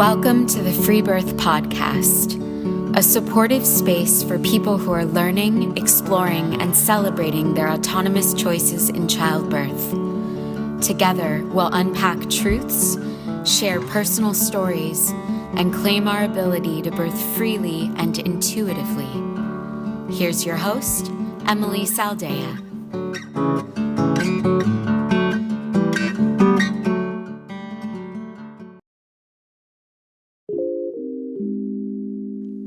Welcome to the Free Birth Podcast, a supportive space for people who are learning, exploring, and celebrating their autonomous choices in childbirth. Together, we'll unpack truths, share personal stories, and claim our ability to birth freely and intuitively. Here's your host, Emily Saldea.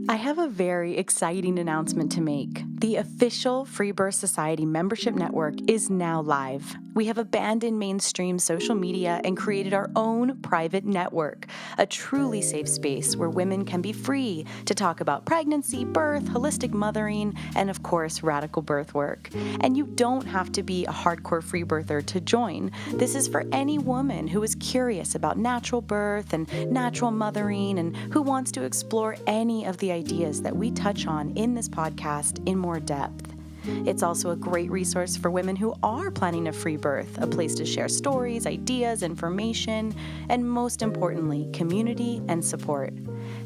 I have a very exciting announcement to make. The official Free Birth Society membership network is now live. We have abandoned mainstream social media and created our own private network, a truly safe space where women can be free to talk about pregnancy, birth, holistic mothering, and of course, radical birth work. And you don't have to be a hardcore free birther to join. This is for any woman who is curious about natural birth and natural mothering and who wants to explore any of the ideas that we touch on in this podcast in more depth. It's also a great resource for women who are planning a free birth, a place to share stories, ideas, information, and most importantly, community and support.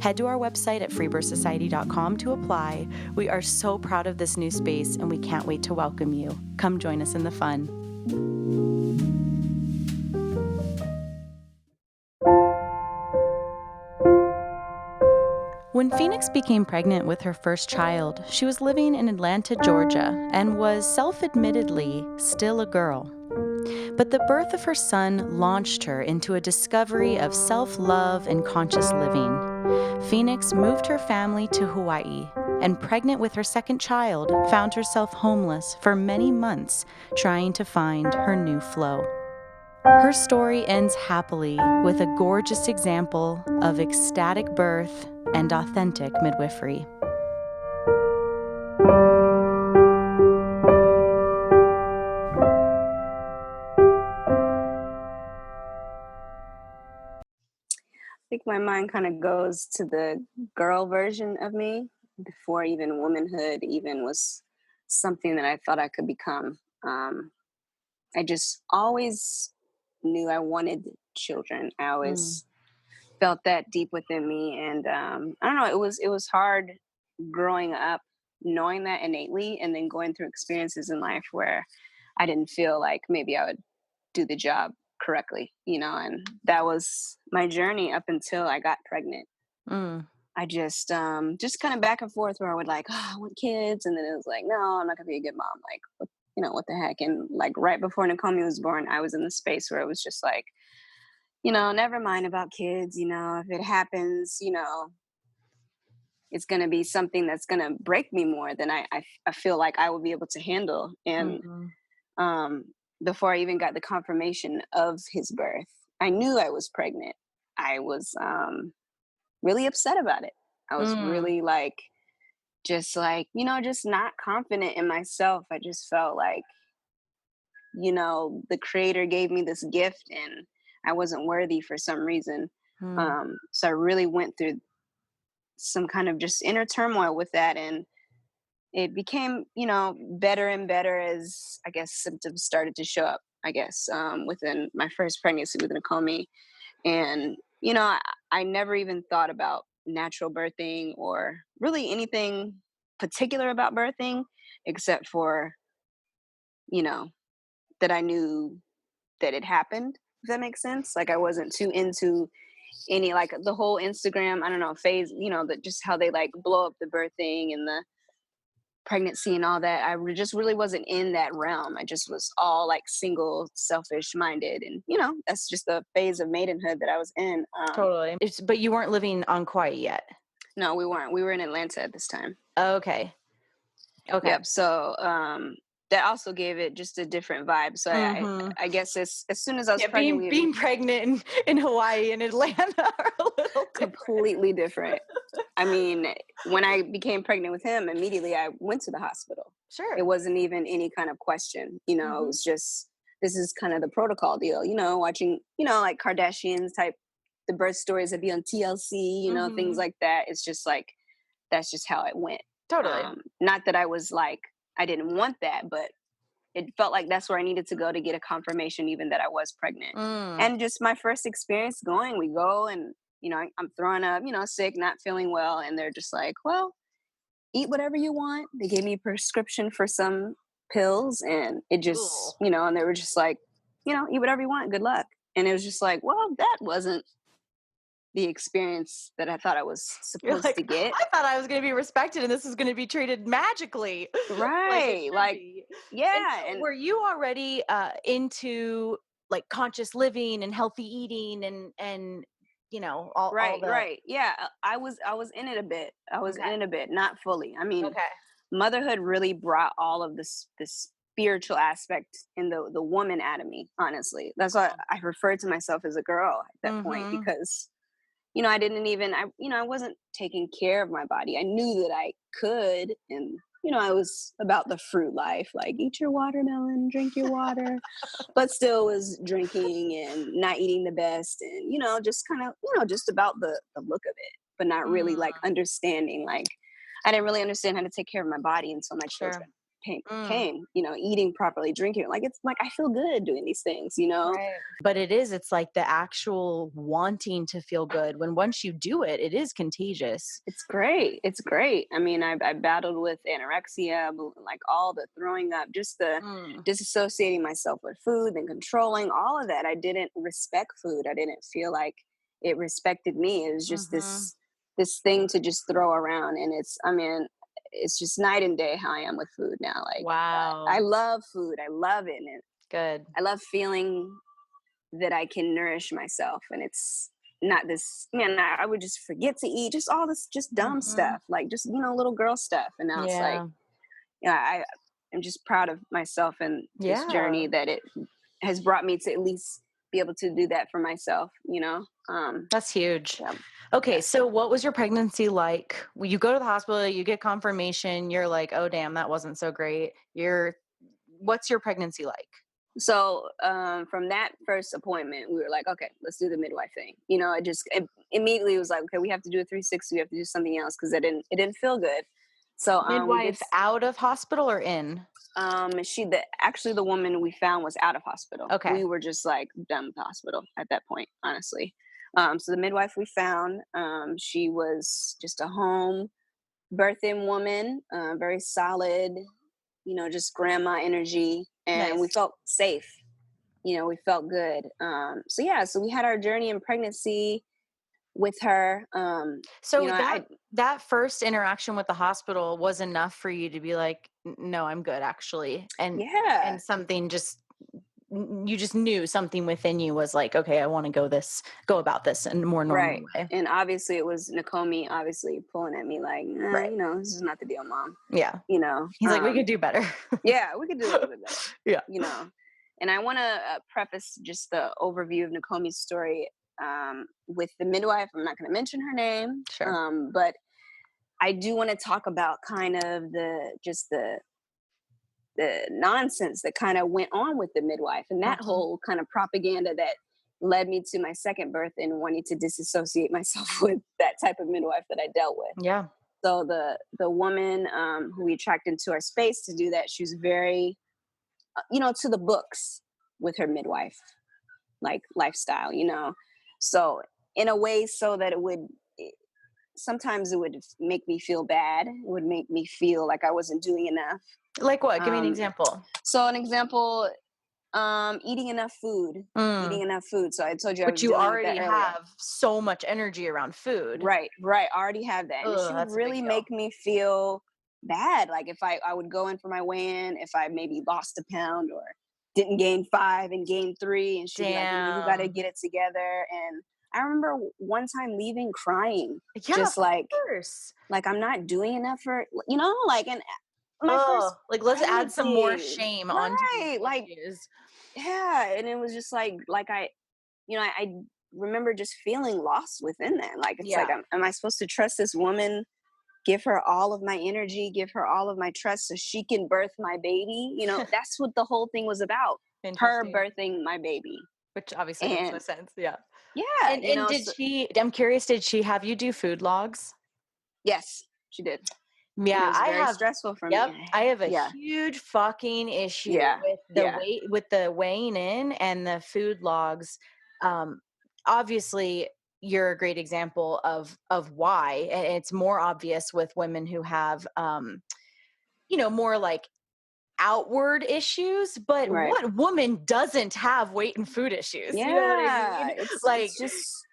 Head to our website at freebirthsociety.com to apply. We are so proud of this new space and we can't wait to welcome you. Come join us in the fun. When Pheonix became pregnant with her first child, she was living in Atlanta, Georgia, and was self-admittedly still a girl. But the birth of her son launched her into a discovery of self-love and conscious living. Pheonix moved her family to Hawai'i, and pregnant with her second child, found herself homeless for many months, trying to find her new flow. Her story ends happily with a gorgeous example of ecstatic birth and authentic midwifery. I think my mind kind of goes to the girl version of me before even womanhood even was something that I thought I could become. I just always knew I wanted children. I always felt that deep within me, and I don't know. It was hard growing up, knowing that innately, and then going through experiences in life where I didn't feel like maybe I would do the job correctly, and that was my journey up until I got pregnant. I just kind of back and forth where I would like, oh, I want kids, and then it was like, no, I'm not gonna be a good mom. Like, what the heck? And like right before Nakomi was born, I was in the space where it was just like, never mind about kids. If it happens, it's gonna be something that's gonna break me more than I feel like I will be able to handle. And um, before I even got the confirmation of his birth, I knew I was pregnant. I was really upset about it. I was really just not confident in myself. I just felt like, the creator gave me this gift and I wasn't worthy for some reason. So I really went through some kind of just inner turmoil with that. And it became, better and better as I guess symptoms started to show up, I guess, within my first pregnancy with Nakomi. And, I never even thought about natural birthing or really anything particular about birthing, except for, you know, that I knew that it happened, if that makes sense. Like I wasn't too into any like the whole Instagram, I don't know, phase, that just how they like blow up the birthing and the pregnancy and all that. Just really wasn't in that realm. I just was all like single, selfish minded. And, that's just the phase of maidenhood that I was in. Totally. But you weren't living on Kauai yet. No, we weren't. We were in Atlanta at this time. Okay. Yep. So that also gave it just a different vibe. So I guess as soon as I was pregnant, being pregnant in Hawaii and Atlanta are a little completely different. I mean, when I became pregnant with him, immediately I went to the hospital. Sure. It wasn't even any kind of question. It was just, this is kind of the protocol deal, watching, like Kardashians type, the birth stories that be on TLC, things like that. It's just like, that's just how it went. Totally. Not that I was like, I didn't want that, but it felt like that's where I needed to go to get a confirmation even that I was pregnant. And just my first experience going, we go and I'm throwing up, sick, not feeling well. And they're just like, well, eat whatever you want. They gave me a prescription for some pills and it just, Cool. and they were just like, eat whatever you want. Good luck. And it was just like, well, that wasn't the experience that I thought I was You're supposed to like, get. I thought I was going to be respected and this is going to be treated magically like it Right. should Like, be. And yeah. so And were you already into like conscious living and healthy eating and all right, the right. Yeah. I was in it a bit. I was in okay. it a bit, not fully. I mean, Okay. motherhood really brought all of this spiritual aspect in the woman out of me, honestly. That's why I referred to myself as a girl at that point Mhm. because I didn't even I wasn't taking care of my body. I knew that I could, and I was about the fruit life, like eat your watermelon, drink your water, but still was drinking and not eating the best, and just kind of just about the look of it, but not really like Mm, understanding. Like I didn't really understand how to take care of my body until my sure. children came. Mm. Came, eating properly, drinking. Like it's like I feel good doing these things. Right. But it's like the actual wanting to feel good. When once you do it, it is contagious. It's great. It's great. I mean, I battled with anorexia, like all the throwing up, just the Mm. disassociating myself with food and controlling all of that. I didn't respect food. I didn't feel like it respected me. It was just Mhm. this thing to just throw around, and I mean, it's just night and day how I am with food now. Like I Wow. love food. I love it, and Good. I love feeling that I can nourish myself. And it's not this, man, I would just forget to eat, just all this, just dumb Mhm. stuff, like just, little girl stuff. And now it's like, Yeah. yeah, I'm just proud of myself and this Yeah. journey that it has brought me to at least be able to do that for myself. That's huge. Yeah. Okay, Yeah. so what was your pregnancy like? Well, you go to the hospital, you get confirmation, you're like, "Oh damn, that wasn't so great." What's your pregnancy like? So from that first appointment, we were like, okay, let's do the midwife thing. It immediately was like, okay, we have to do a 360. We have to do something else because it didn't feel good. So we did. Midwife out of hospital or in? Actually the woman we found was out of hospital. Okay. We were just like done with the hospital at that point, honestly. So the midwife we found, she was just a home birthing woman, very solid, just grandma energy, and we Nice. felt safe. We felt good. So yeah, so we had our journey in pregnancy with her. So I that first interaction with the hospital was enough for you to be like, No, I'm good actually." And yeah. something just you just knew something within you was like, "Okay, I want to go about this in a more normal Right. way." And obviously it was Nakomi obviously pulling at me like, nah, Right. this is not the deal, mom. Yeah. You know, He's like, "We could do better." yeah, we could do a little bit better, Yeah. you know. And I want to preface just the overview of Nakomi's story with the midwife. I'm not going to mention her name, Sure. but I do want to talk about kind of the nonsense that kind of went on with the midwife and that Mhm. whole kind of propaganda that led me to my second birth and wanting to disassociate myself with that type of midwife that I dealt with. Yeah. So the woman who we attracted into our space to do that, she was very, to the books with her midwife like lifestyle. So in a way, so that sometimes it would make me feel bad. It would make me feel like I wasn't doing enough. Like what? Give me an Um, example. so an example, eating enough food. Mm. Eating enough food. So I told you I But was you dealing with already that earlier. have so much energy around food. Right, right. I already have that. And Ugh, she would that's a big really deal. make me feel bad. Like if I would go in for my weigh-in, if I maybe lost a pound or didn't gain 5 and gain 3, and she'd be like, you gotta Damn. get it together. And I remember one time leaving crying, Yeah, of just course. like I'm not doing enough for like and my Oh, first like let's add some more pregnancy. shame onto these Right. Like, issues. yeah. And it was just like I remember just feeling lost within that. Like it's like, Yeah. am I supposed to trust this woman? Give her all of my energy, give her all of my trust so she can birth my baby. That's what the whole thing was about. Her Interesting. birthing my baby. Which obviously makes no And sense. Yeah. yeah, And so I'm curious, did she have you do food logs? yes, she did. And it Yeah, was very stressful for yep, me. I have a Yeah, huge fucking issue yeah, with yeah. the weighing in and the food logs. Um, Obviously you're a great example of why. And it's more obvious with women who have, more like outward issues, but Right. what woman doesn't have weight and food issues? You know what I Yeah. mean? It's Like, just,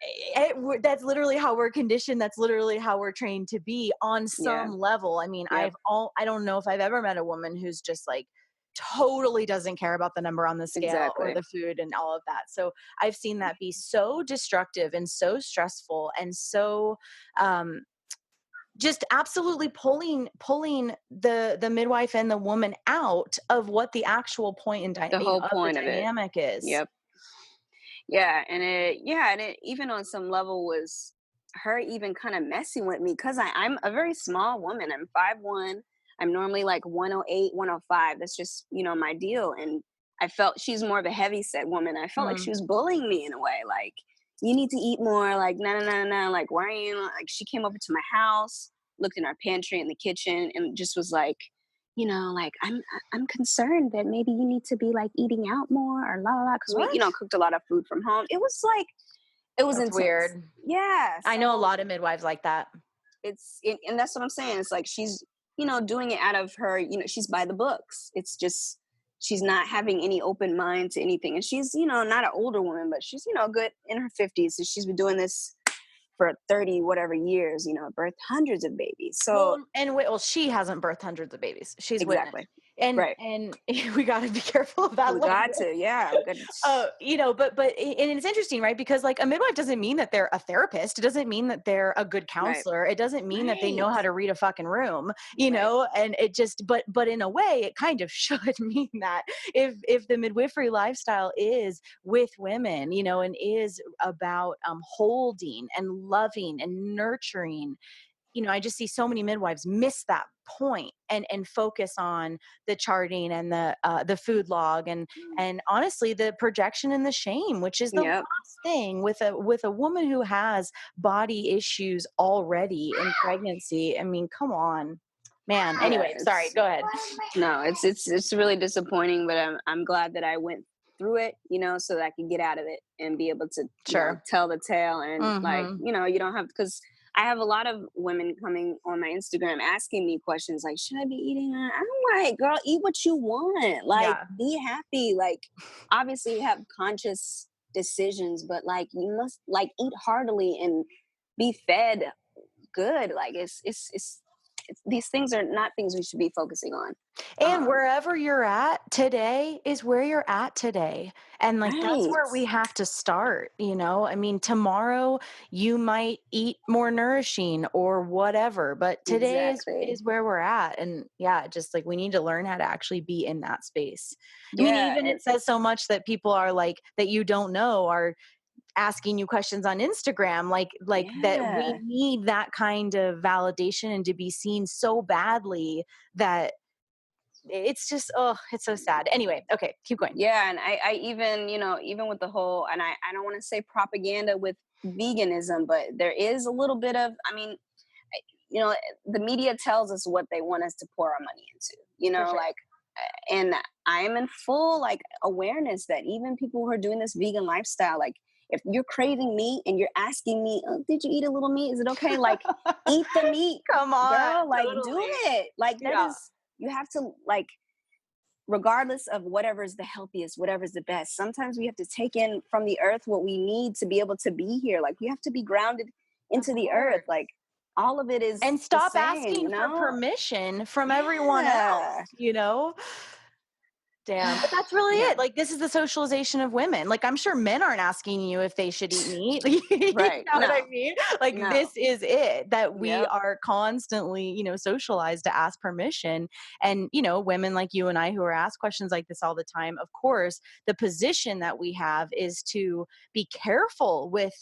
that's literally how we're conditioned. That's literally how we're trained to be on yeah. some level. I mean, Yep. I don't know if I've ever met a woman who's just like totally doesn't care about the number on the scale or Exactly. the food and all of that. So I've seen that be so destructive and so stressful and so, um, just absolutely pulling the midwife and the woman out of what the actual point in The whole of the point of it. dynamic is. Yep. And it even on some level was her even kind of messing with me because I'm a very small woman. I'm 5'1". I'm normally like 108, 105. That's just, my deal. And I felt she's more of a heavy set woman. I felt like Mm. she was bullying me in a way. Like, you need to eat more. Like, no, no, no, no. Like, why are you like she came over to my house, looked in our pantry in the kitchen, and just was like, like I'm concerned that maybe you need to be like eating out more or la la la because we, What? cooked a lot of food from home. It was like it was That's intense. weird. Yeah. I know a So lot of midwives like that. and that's what I'm saying. It's like she's, doing it out of her, she's by the books. It's just she's not having any open mind to anything. And she's, not an older woman, but she's, good in her 50s. So she's been doing this for 30 whatever years, birthed hundreds of babies. So Well, she hasn't birthed hundreds of babies. She's witnessed. exactly. And Right. and we got to be careful of that We language. got to, yeah. We got And it's interesting, right? Because like a midwife doesn't mean that they're a therapist. It doesn't mean that they're a good right. counselor. It doesn't mean that they Right. know how to read a fucking room, Right. and it just, but in a way it kind of should mean that if the midwifery lifestyle is with women, and is about holding and loving and nurturing, I just see so many midwives miss that point and focus on the charting and the food log and honestly the projection and the shame, which is the Yep. last thing with a woman who has body issues already in pregnancy. I mean, come on, man. Yeah. Anyway, sorry. Go ahead. No, it's really disappointing, but I'm glad that I went through it, so that I could get out of it and be able to, Sure. tell the tale and like, Mm-hmm. you don't have because I have a lot of women coming on my Instagram asking me questions like, should I be eating? I'm like, girl, eat what you want. Like, Yeah. be happy. Like, obviously, you have conscious decisions, but like, you must like eat heartily and be fed good. Like, it's these things are not things we should be focusing on. And Um, wherever you're at today is where you're at today. And like that's right. where we have to start, I mean, tomorrow you might eat more nourishing or whatever, but today Exactly. is where we're at. And yeah, just like we need to learn how to actually be in that space. I mean, Yeah. even And it says so much that people are like that you don't know are asking you questions on Instagram, like that we yeah. need that kind of validation and to be seen so badly that it's just, oh, it's so sad. Anyway, okay, keep going. Yeah. And I even, even with the whole, and I don't want to say propaganda with veganism, but there is a little bit of, I mean, the media tells us what they want us to pour our money into, For sure. like, and I'm in full like awareness that even people who are doing this vegan lifestyle, like if you're craving meat and you're asking me, oh, did you eat a little meat? Is it okay? Like, eat the meat, Come on, girl. Like, do totally. it. Like, that Yeah, is, you have to like, regardless of whatever's the healthiest, whatever's the best. Sometimes we have to take in from the earth what we need to be able to be here. Like, we have to be grounded of into the earth. course. Like, all of it is And the stop same, asking for permission from everyone Yeah. else. Damn. But that's really Yeah. it. Like, this is the socialization of women. Like, I'm sure men aren't asking you if they should eat meat. You Right. know what I No. mean? Like, No. this is it, that we Yep. are constantly, socialized to ask permission. And, women like you and I who are asked questions like this all the time, of course, the position that we have is to be careful with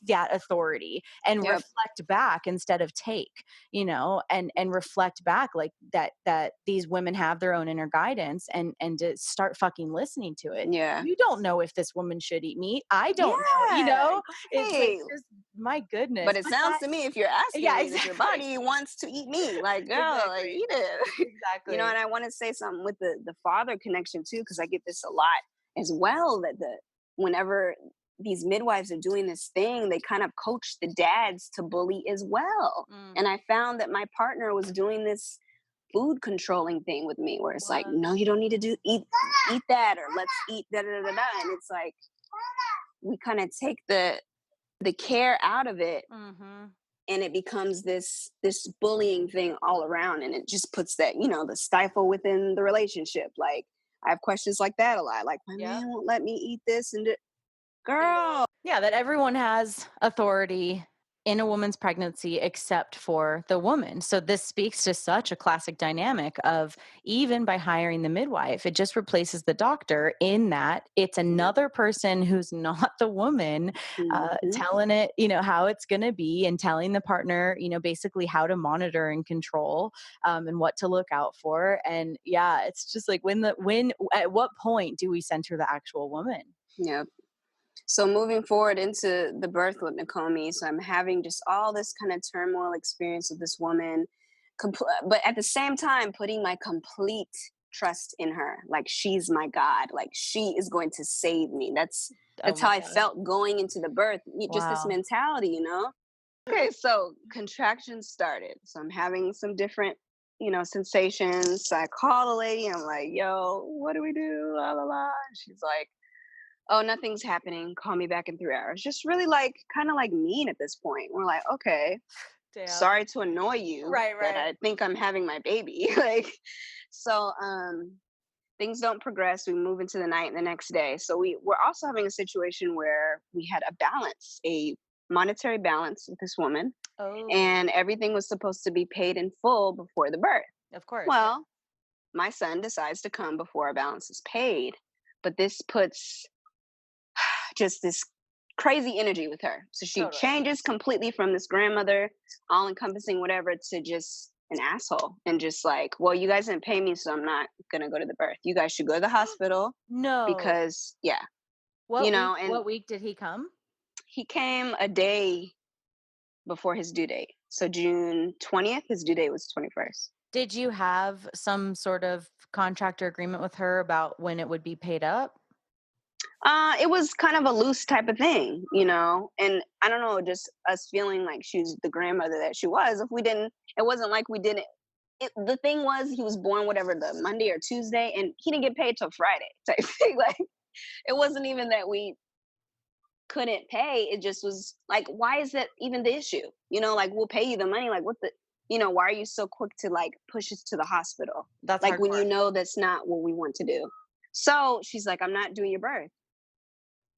that authority and Yep. reflect back instead of take, and reflect back like that these women have their own inner guidance and to start fucking listening to it. Yeah. You don't know if this woman should eat meat. I don't know, Yeah. it's like Right. just my goodness. But it But sounds that, to me, if you're asking yeah, me that your exactly. body wants to eat meat, like, girl, like, Exactly. eat it. Exactly. And I want to say something with the father connection too, because I get this a lot as well. That whenever these midwives are doing this thing. They kind of coach the dads to bully as well. And I found that my partner was doing this food controlling thing with me where it's like, What? no, you don't need to eat that, or let's eat da da da da. And it's like we kind of take the care out of it, Mm-hmm. and it becomes this bullying thing all around, and it just puts that, the stifle within the relationship. Like, I have questions like that a lot, like, my Yeah. man won't let me eat this, and girl. Yeah, that everyone has authority in a woman's pregnancy except for the woman. So this speaks to such a classic dynamic of, even by hiring the midwife, it just replaces the doctor, in that it's another person who's not the woman, Mhm. telling it, how it's going to be, and telling the partner, basically how to monitor and control, and what to look out for. And yeah, it's just like, at what point do we center the actual woman? Yep. So moving forward into the birth with Nakomi, so I'm having just all this kind of turmoil experience with this woman, but at the same time putting my complete trust in her. Like, she's my God. Like, she is going to save me. That's Oh how my I God. felt going into the birth. Just this Wow. mentality. Okay, so contractions started. So I'm having some different, sensations. So I call the lady. I'm like, yo, what do we do? La la la. She's like, oh, nothing's happening. Call me back in 3 hours. Just really like, kind of like mean at this point. We're like, okay, Damn. sorry to annoy you, Right, that right. I think I'm having my baby. Like, so things don't progress. We move into the night the next day. So we're also having a situation where we had a monetary balance with this woman, Oh, and everything was supposed to be paid in full before the birth. of course. Well, my son decides to come before our balance is paid, but this puts just this crazy energy with her. So she Totally. changes completely from this grandmother, all encompassing whatever, to just an asshole, and just like, well, you guys didn't pay me, so I'm not gonna go to the birth. You guys should go to the hospital No. because, yeah, What week? and What week did he come? he came a day before his due date. So June 20th, his due date was 21st. Did you have some sort of contract or agreement with her about when it would be paid up? It was kind of a loose type of thing, and I don't know, just us feeling like she was the grandmother that she was. If we didn't, it wasn't like we didn't. The thing was, he was born whatever, the Monday or Tuesday, and he didn't get paid till Friday type thing. Like, it wasn't even that we couldn't pay. It just was like, why is that even the issue? Like, we'll pay you the money. Like, why are you so quick to like push us to the hospital? That's Like, when hardcore. that's not what we want to do. So she's like, I'm not doing your birth.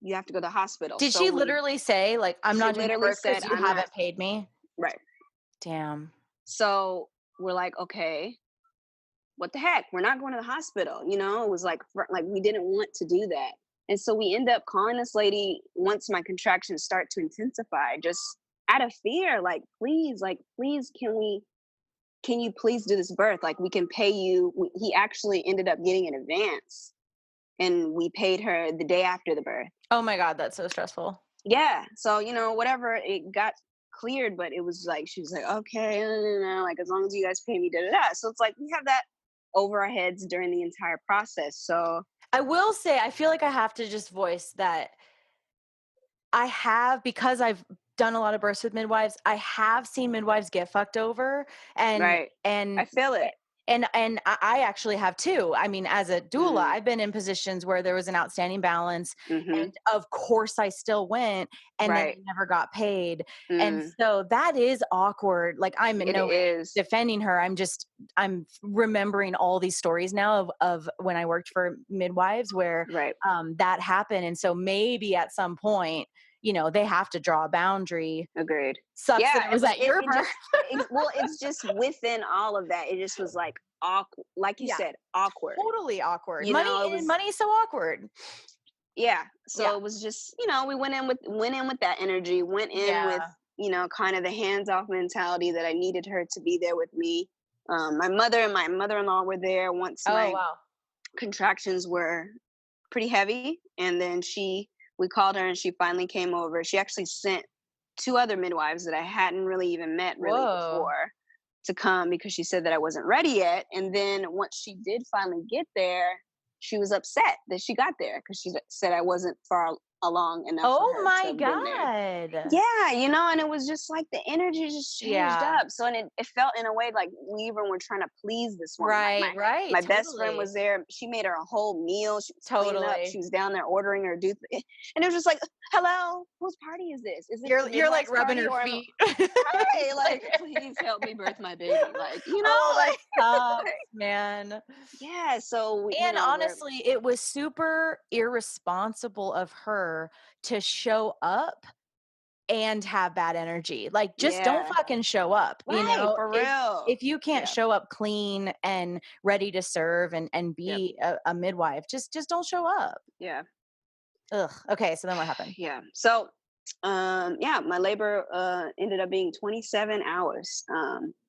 You have to go to the hospital. Did So she literally say, like, I'm she not doing your literally birth because said, you I'm not. haven't paid me? Right. Damn. So we're like, okay, what the heck? We're not going to the hospital. It was like we didn't want to do that. And so we end up calling this lady once my contractions start to intensify, just out of fear, like, please, can you please do this birth? Like, we can pay you. He actually ended up getting an advance, and we paid her the day after the birth. Oh my God, that's so stressful. Yeah. So, whatever, it got cleared, but it was like, she was like, okay, like, as long as you guys pay me, da da da. So it's like, we have that over our heads during the entire process. So I will say, I feel like I have to just voice that because I've done a lot of births with midwives, I have seen midwives get fucked over, and right. and I feel it. and I actually have too. I mean, as a doula, Mm, I've been in positions where there was an outstanding balance, mm-hmm. and of course I still went, and then I Right. never got paid. And Mm, so that is awkward. Like, I'm in it no way is. defending her. I'm remembering all these stories now of when I worked for midwives where Right. that happened. And so maybe at some point, they have to draw a boundary. Agreed. Sucks Yeah. that it was at your It birth. just, well, it's just within all of that. It just was like awkward. Like you Yeah. said, awkward. Totally awkward. It was, Money's so awkward. yeah. So Yeah. it was just, we went in with that energy, went in with, Yeah. kind of the hands off mentality that I needed her to be there with me. My mother and my mother-in-law were there once Oh, my wow. contractions were pretty heavy, and then we called her, and she finally came over. She actually sent two other midwives that I hadn't really even met really Whoa. before to come, because she said that I wasn't ready yet. And then once she did finally get there, she was upset that she got there, because she said I wasn't far along enough for Oh her to my have been there. God. Yeah, and it was just like the energy just changed Yeah. up. So, and it felt in a way like we even were trying to please this woman. Like Right. my best friend Totally. was there. She made her a whole meal. She was cleaning up. She Totally. was down there ordering her and it was just like, hello, whose party is this? Is it the You're like midwife's rubbing party her or am feet. I like, please help me birth my baby? Like, Oh, that sucks, like, man. yeah. So, And we're honestly, it was super irresponsible of her to show up and have bad energy. Like, just don't yeah, fucking show up, right, for If real. you can't Yeah, show up clean and ready to serve and yep, be a midwife, just don't show up. yeah. Ugh. Okay, so then what happened? Yeah. So, yeah, my labor ended up being 27 hours.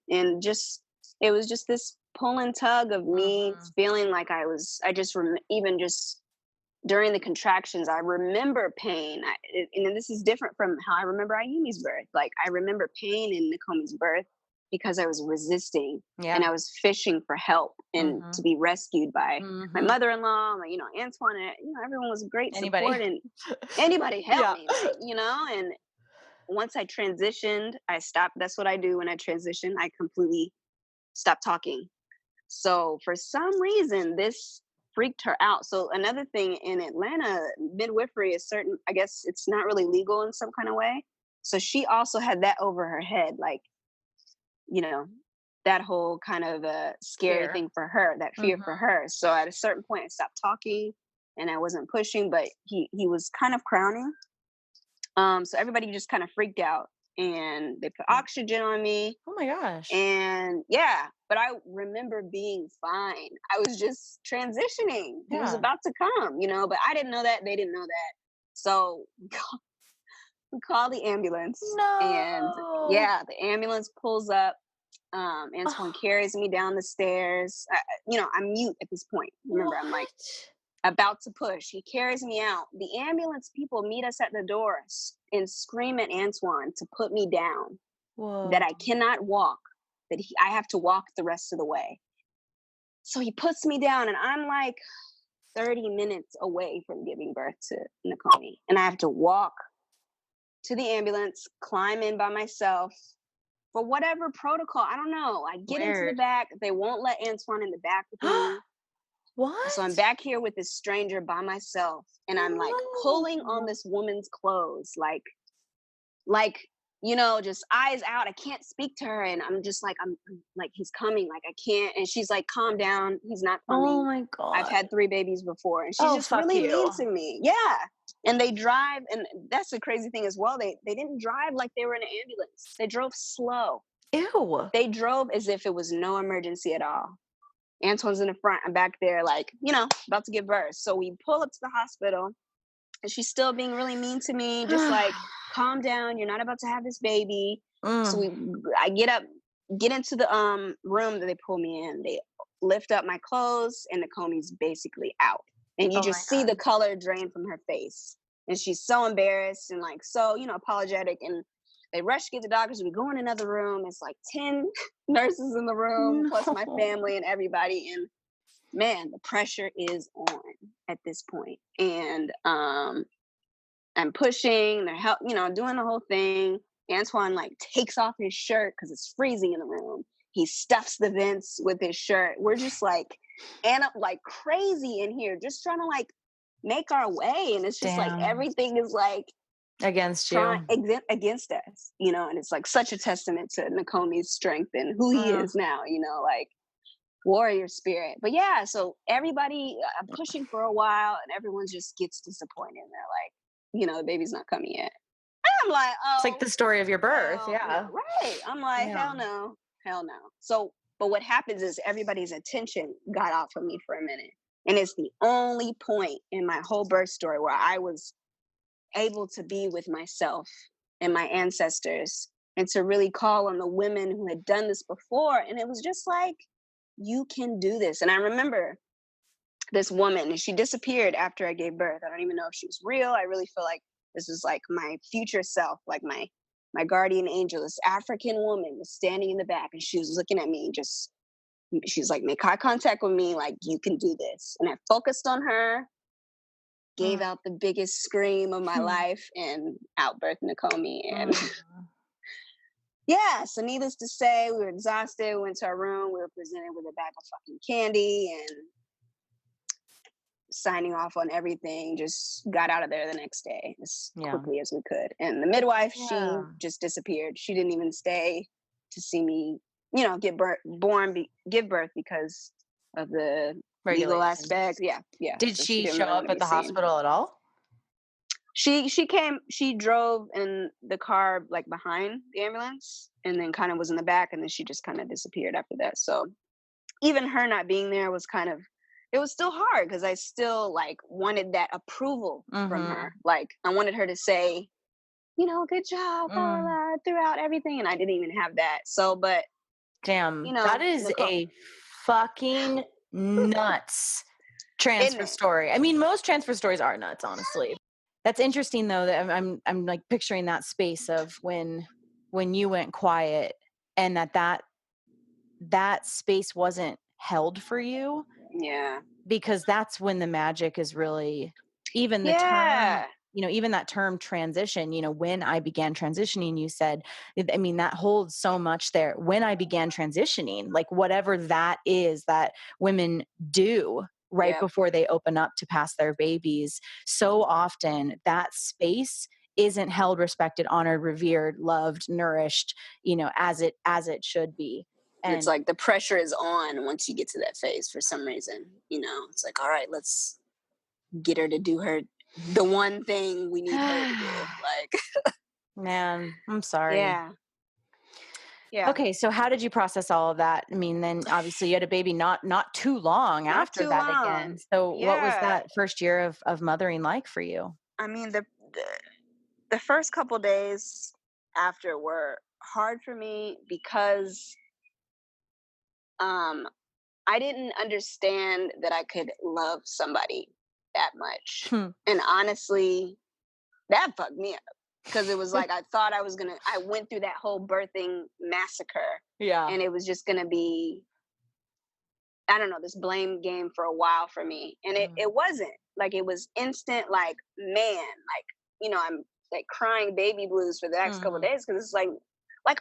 And just it was just this pull and tug of me Mhm. feeling like I just even just during the contractions, I remember pain. And this is different from how I remember Ayumi's birth. Like I remember pain in Nakomi's birth because I was resisting and Yeah. I was fishing for help and to Mhm. be rescued by my Mhm. mother-in-law, Antoine, everyone was great Anybody? support and anybody help Yeah. me, and once I transitioned, I stopped. That's what I do when I transition. I completely stop talking. So for some reason, this freaked her out. So another thing in Atlanta, midwifery is certain. I guess it's not really legal in some kind of way. So she also had that over her head, like you know, that whole kind of scary Fear. thing for her, that fear for Mhm. her. So at a certain point, I stopped talking and I wasn't pushing, but he was kind of crowning. So everybody just kind of freaked out and they put Mm. oxygen on me. Oh my gosh. And yeah, but I remember being fine. I was just transitioning. He was Yeah. about to come, but I didn't know that. They didn't know that. So we call the ambulance. And No. yeah, the ambulance pulls up. Antoine Oh, carries me down the stairs. I'm mute at this point. Remember, I'm like, what? about to push. He carries me out. The ambulance people meet us at the door and scream at Antoine to put me down, that Whoa. I cannot walk, I have to walk the rest of the way. So he puts me down, and I'm like 30 minutes away from giving birth to Nakomi. And I have to walk to the ambulance, climb in by myself for whatever protocol. I don't know. I get into the Weird. back. They won't let Antoine in the back with me. So I'm What? back here with this stranger by myself and I'm like pulling on No. this woman's clothes, like just eyes out. I can't speak to her and I'm just like I'm like he's coming, like I can't, and she's like calm down, he's not Oh coming. my I've God. had 3 babies before and she's Oh, just fuck really mean you. to me. Yeah. And they drive, and that's the crazy thing as well. They didn't drive like they were in an ambulance. They drove slow. Ew. They drove as if it was no emergency at all. Antoine's in the front. I'm back there, like, about to give birth. So we pull up to the hospital, and she's still being really mean to me, just like, calm down. You're not about to have this baby. So Mm. I get up, get into the room that they pull me in. They lift up my clothes, and Nakomi's basically out, and you Oh my just see the God. color drain from her face, and she's so embarrassed and like so apologetic, and they rush to get the doctors. We go in another room. It's like 10 nurses in the room, plus my No. family and everybody. And man, the pressure is on at this point. And I'm pushing, they're help, doing the whole thing. Antoine like takes off his shirt because it's freezing in the room. He stuffs the vents with his shirt. We're just like like crazy in here, just trying to like make our way. And it's just like Damn. everything is like Against trying you. against us, and it's like such a testament to Nakomi's strength and who he Mm. is now, like warrior spirit. But yeah, so everybody, I'm pushing for a while, and everyone just gets disappointed. And they're like, the baby's not coming yet. And I'm like, It's like oh, the story of your birth. hell no, Yeah. right? I'm like, Yeah. hell no, hell no. So, but what happens is everybody's attention got off of me for a minute, and it's the only point in my whole birth story where I was able to be with myself and my ancestors and to really call on the women who had done this before. And it was just like, you can do this. And I remember this woman, and she disappeared after I gave birth. I don't even know if she was real. I really feel like this was like my future self, like my guardian angel. This African woman was standing in the back, and she was looking at me, just she's like, make eye contact with me, like, you can do this. And I focused on her, gave out the biggest scream of my life and outbirthed Nakomi. And yeah, so needless to say, we were exhausted, we went to our room, we were presented with a bag of fucking candy and signing off on everything, just got out of there the next day as quickly as we could. And the midwife, she just disappeared. She didn't even stay to see me, give birth because of the legal aspect. Yeah. Did So she didn't show really up want to at be the seen. hospital at all? She drove in the car like behind the ambulance and then kind of was in the back, and then she just kind of disappeared after that. So even her not being there was it was still hard because I still like wanted that approval from her. Like I wanted her to say, good job, blah, blah, blah, throughout everything. And I didn't even have that. So, but damn, that is a fucking nuts transfer story. I mean, most transfer stories are nuts, honestly. That's interesting though, that I'm like picturing that space of when you went quiet and that space wasn't held for you. Yeah. Because that's when the magic is really, even the term, even that term transition, when I began transitioning, you said, I mean, that holds so much there. When I began transitioning, like whatever that is that women do right before they open up to pass their babies, so often that space isn't held, respected, honored, revered, loved, nourished, as it should be. And it's like the pressure is on once you get to that phase for some reason. It's like, all right, let's get her to do the one thing we need her to do. Like, man, I'm sorry. Yeah. Okay, so how did you process all of that? I mean, then obviously you had a baby not too long after that again. So what was that first year of mothering like for you? I mean, the first couple days after were hard for me because I didn't understand that I could love somebody that much. And honestly, that fucked me up because it was like I thought I went through that whole birthing massacre. Yeah. And it was just going to be, I don't know, this blame game for a while for me. And it wasn't. Like, it was instant, like, man, like, I'm like crying baby blues for the next couple of days because it's like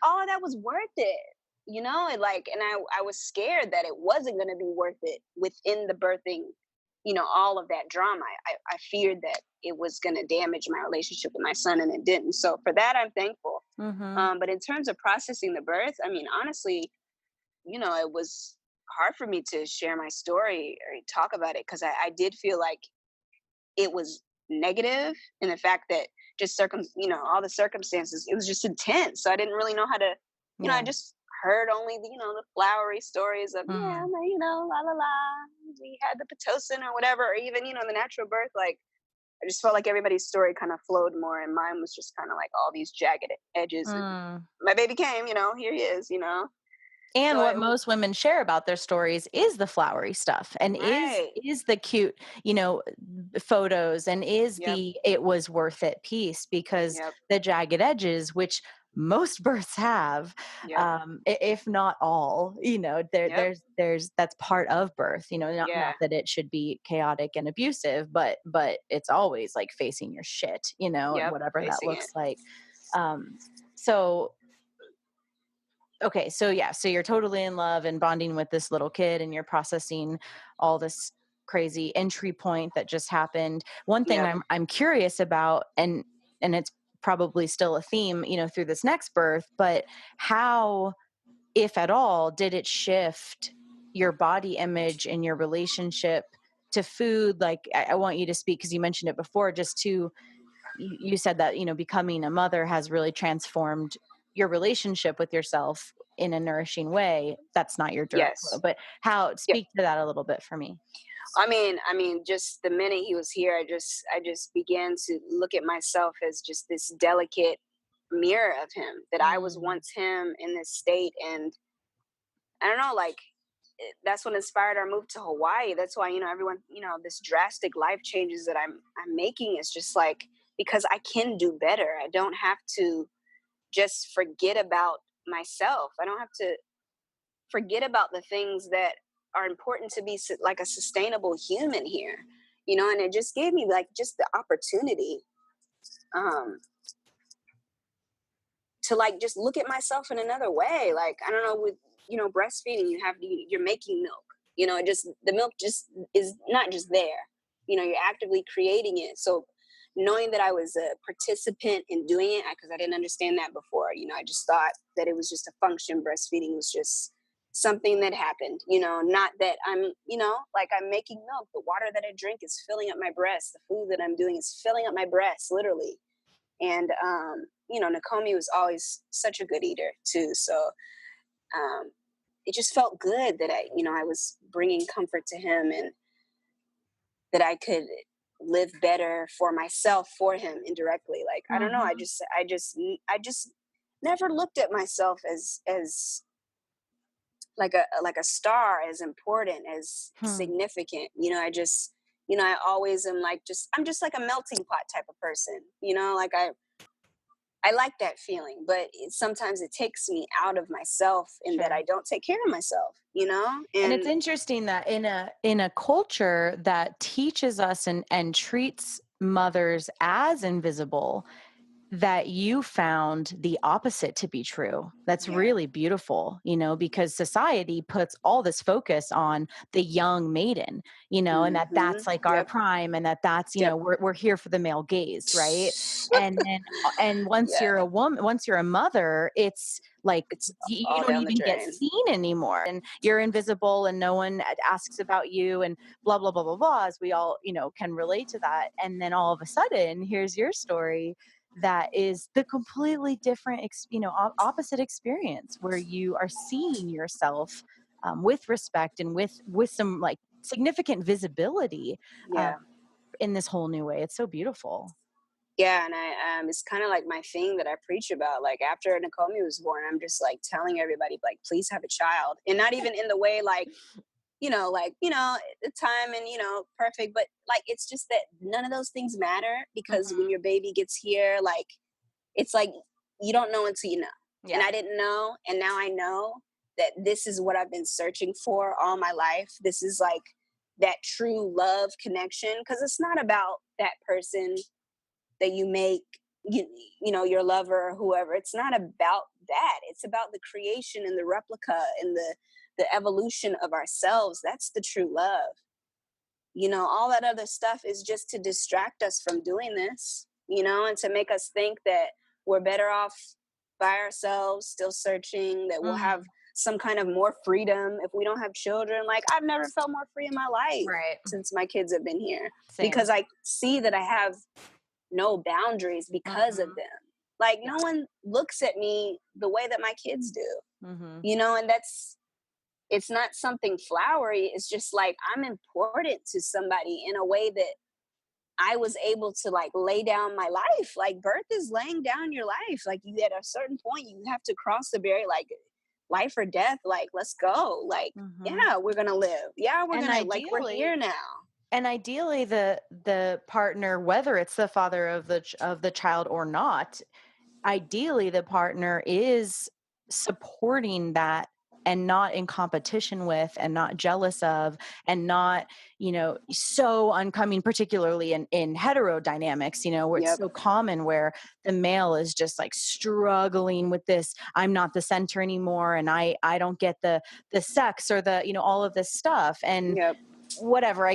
all of that was worth it. And I was scared that it wasn't going to be worth it within the birthing, all of that drama. I feared that it was going to damage my relationship with my son, and it didn't. So for that, I'm thankful. But in terms of processing the birth, I mean, honestly, it was hard for me to share my story or talk about it because I did feel like it was negative in the fact that just all the circumstances, it was just intense. So I didn't really know how to, I just heard only the flowery stories of, la la la, we had the Pitocin or whatever, or even, the natural birth. Like, I just felt like everybody's story kind of flowed more, and mine was just kind of like all these jagged edges. And my baby came, here he is, And so what most women share about their stories is the flowery stuff, and is the cute, photos, and is the it was worth it piece, because the jagged edges, which most births have, if not all, there's that's part of birth, not that it should be chaotic and abusive, but it's always like facing your shit, whatever that looks like. Okay, so you're totally in love and bonding with this little kid, and you're processing all this crazy entry point that just happened. One thing I'm curious about, and it's probably still a theme, through this next birth, but how, if at all, did it shift your body image and your relationship to food? Like, I want you to speak, because you mentioned it before, just to, you said that, becoming a mother has really transformed your relationship with yourself in a nourishing way. That's not your direct quote, but speak to that a little bit for me. I mean, just the minute he was here, I just began to look at myself as just this delicate mirror of him, that I was once him in this state. And I don't know, like, that's what inspired our move to Hawaii. That's why, everyone, this drastic life changes that I'm making is just like, because I can do better. I don't have to just forget about myself. I don't have to forget about the things that are important to be like a sustainable human here. you know, and it just gave me like just the opportunity um to like just look at myself in another way. Like, I don't know, with, you know, breastfeeding, you're making milk, you know, it just, the milk just is not just there, you know, you're actively creating it. So knowing that I was a participant in doing it, because I didn't understand that before, you know, I just thought that it was just a function. Breastfeeding was just something that happened, you know, not that I'm, you know, like I'm making milk. The water that I drink is filling up my breast. The food that I'm doing is filling up my breast, literally. And you know, Nakomi was always such a good eater too. So um, it just felt good that I, you know, I was bringing comfort to him, and that I could live better for myself, for him indirectly. Like, I don't know. Mm-hmm. I just never looked at myself as like a star, as important, as Hmm. significant. You know, I just, you know, I always am like, I'm just like a melting pot type of person. You know, like I like that feeling, but sometimes it takes me out of myself, in that Sure. I don't take care of myself, you know? And it's And interesting that in a culture that teaches us and treats mothers as invisible, that you found the opposite to be true. That's yeah. really beautiful, because society puts all this focus on the young maiden, and that's like our Yep. prime, and that's, Yep. we're here for the male gaze, right? And then and once Yeah. you're a woman, once you're a mother, it's like It's you all don't down the even get drain. seen anymore, and you're invisible, and no one asks about you, and blah blah blah blah blah, as we all can relate to that. And then all of a sudden, here's your story that is the completely different opposite experience, where you are seeing yourself with respect, and with some like significant visibility, uh, Yeah. in this whole new way. It's so beautiful. Yeah. And it's kind of like my thing that I preach about. Like, after Nakomi was born, I'm just like telling everybody, like, please have a child. And not even in the way like, the time and, perfect, but like, it's just that none of those things matter, because when Hmm. your baby gets here, like, it's like you don't know until you know. And Yeah. I didn't know, and now I know that this is what I've been searching for all my life. This is like that true love connection, because it's not about that person that you make, you, your lover or whoever. It's not about that. It's about the creation and the replica and the evolution of ourselves. That's the true love. All that other stuff is just to distract us from doing this, and to make us think that we're better off by ourselves, still searching, that we'll have Mm, some kind of more freedom if we don't have children. Like, I've never felt more free in my life right. since my kids have been here, Same. because I see that I have no boundaries because of Hmm. them. Like, Yeah. no one looks at me the way that my kids do, Hmm. and it's not something flowery. It's just like, I'm important to somebody in a way that I was able to like lay down my life. Like, birth is laying down your life. Like, you, at a certain point, you have to cross the barrier, like life or death. Like, let's go. Like, Hmm. yeah, we're gonna live. Yeah, And we're here ideally, now. the partner, whether it's the father of the child or not, ideally the partner is supporting that, and not in competition with, and not jealous of, and not so uncoming, particularly in hetero dynamics, where it's Yep. so common, where the male is just like struggling with this, I'm not the center anymore, and I don't get the sex, or the all of this stuff. And Yep. whatever, I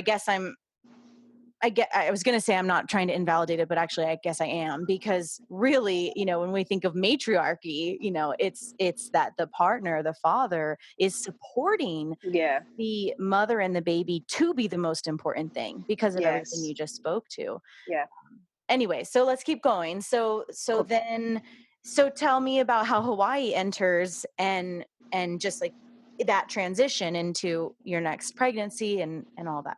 was going to say I'm not trying to invalidate it, but actually I guess I am, because really, when we think of matriarchy, it's that the partner, the father, is supporting Yeah. the mother and the baby to be the most important thing, because of everything Yes. you just spoke to. Yeah. Anyway, so let's keep going. So Cool. then, so tell me about how Hawaii enters, and just like that transition into your next pregnancy, and all that.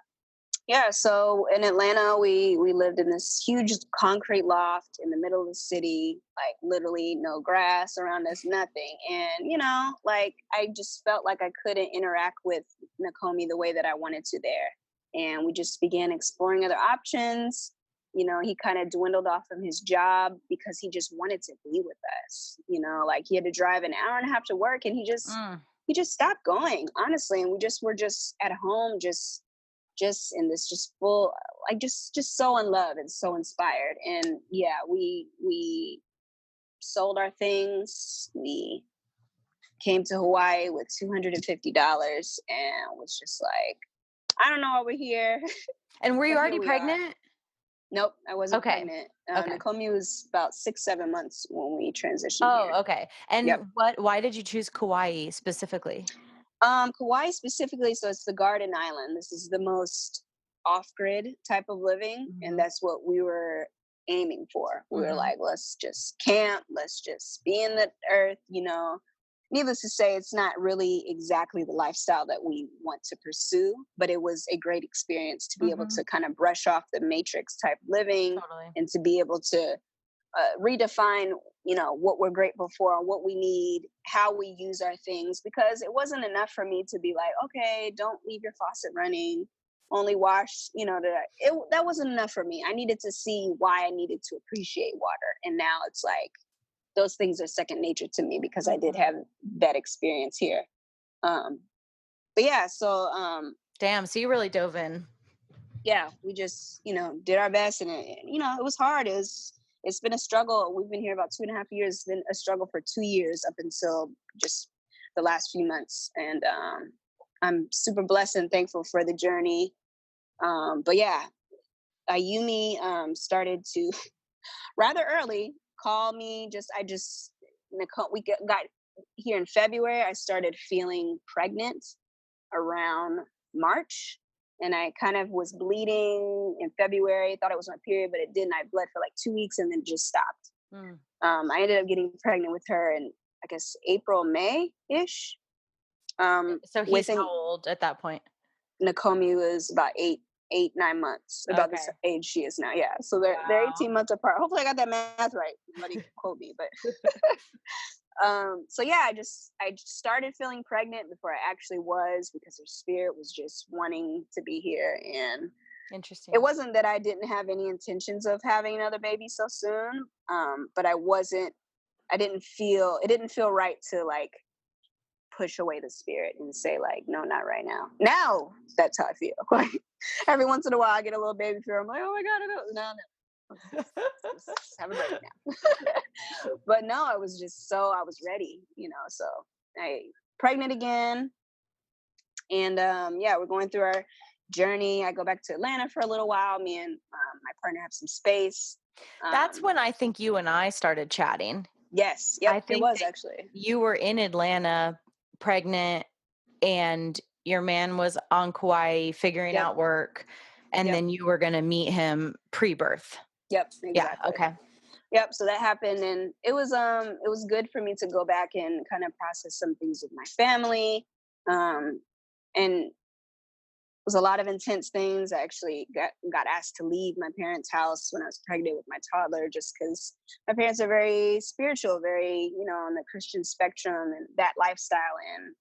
Yeah, so in Atlanta, we lived in this huge concrete loft in the middle of the city, like literally no grass around us, nothing. And like, I just felt like I couldn't interact with Nakomi the way that I wanted to there. And we just began exploring other options. He kind of dwindled off from his job because he just wanted to be with us. Like, he had to drive an hour and a half to work, and Mm, he just stopped going, honestly. And we just were just at home, just in this just full, like just so in love and so inspired. And yeah, we sold our things. We came to Hawaii with $250 and was just like, I don't know why we're here. And were you But here already we are. pregnant? Nope, I wasn't Okay. pregnant. Okay. Nakomi was about 6-7 months when we transitioned Oh, here. okay. And Yep. why did you choose Kauai specifically? Kauai specifically, so it's the Garden Island. This is the most off-grid type of living, and that's what we were aiming for. We were like, let's just camp, let's just be in the earth, you know. Needless to say, it's not really exactly the lifestyle that we want to pursue, but it was a great experience to be able to kind of brush off the matrix type living and to be able to redefine, you know, what we're grateful for, what we need, how we use our things, because it wasn't enough for me to be like, okay, don't leave your faucet running, only wash, you know, that wasn't enough for me. I needed to see why I needed to appreciate water. And now it's like, those things are second nature to me because I did have that experience here. But yeah, so Damn, so you really dove in. yeah, we just, you know, did our best, and you know, it was hard. It's been a struggle. We've been here about 2.5 years. It's been a struggle for 2 years up until just the last few months. And I'm super blessed and thankful for the journey. But yeah, Ayumi started to rather early call me. We got here in February. I started feeling pregnant around March, and I kind of was bleeding in February. Thought it was my period, but it didn't. I bled for like 2 weeks and then just stopped. I ended up getting pregnant with her in, I guess, April, May-ish. So he's how old at that point? Nakomi was about 9 months, about the age she is now. Yeah, so they're 18 months apart. Hopefully, I got that math right. Nobody quote me, but so yeah, I just started feeling pregnant before I actually was, because her spirit was just wanting to be here. And interesting. It wasn't that I didn't have any intentions of having another baby so soon, but it didn't feel right to like push away the spirit and say like, no, not right now. Now that's how I feel. Like every once in a while I get a little baby fear. I'm like, oh my God, no. Let's have a break now. But no, I was ready, you know. So I pregnant again. And yeah, we're going through our journey. I go back to Atlanta for a little while. Me and my partner have some space. That's when I think you and I started chatting. Yes. Yep, I think it was actually. You were in Atlanta pregnant and your man was on Kauai figuring out work, and then you were going to meet him pre-birth. Yep, exactly. Yeah, okay. Yep, so that happened, and it was good for me to go back and kind of process some things with my family. And it was a lot of intense things. I actually got asked to leave my parents' house when I was pregnant with my toddler, just because my parents are very spiritual, very, you know, on the Christian spectrum and that lifestyle. And,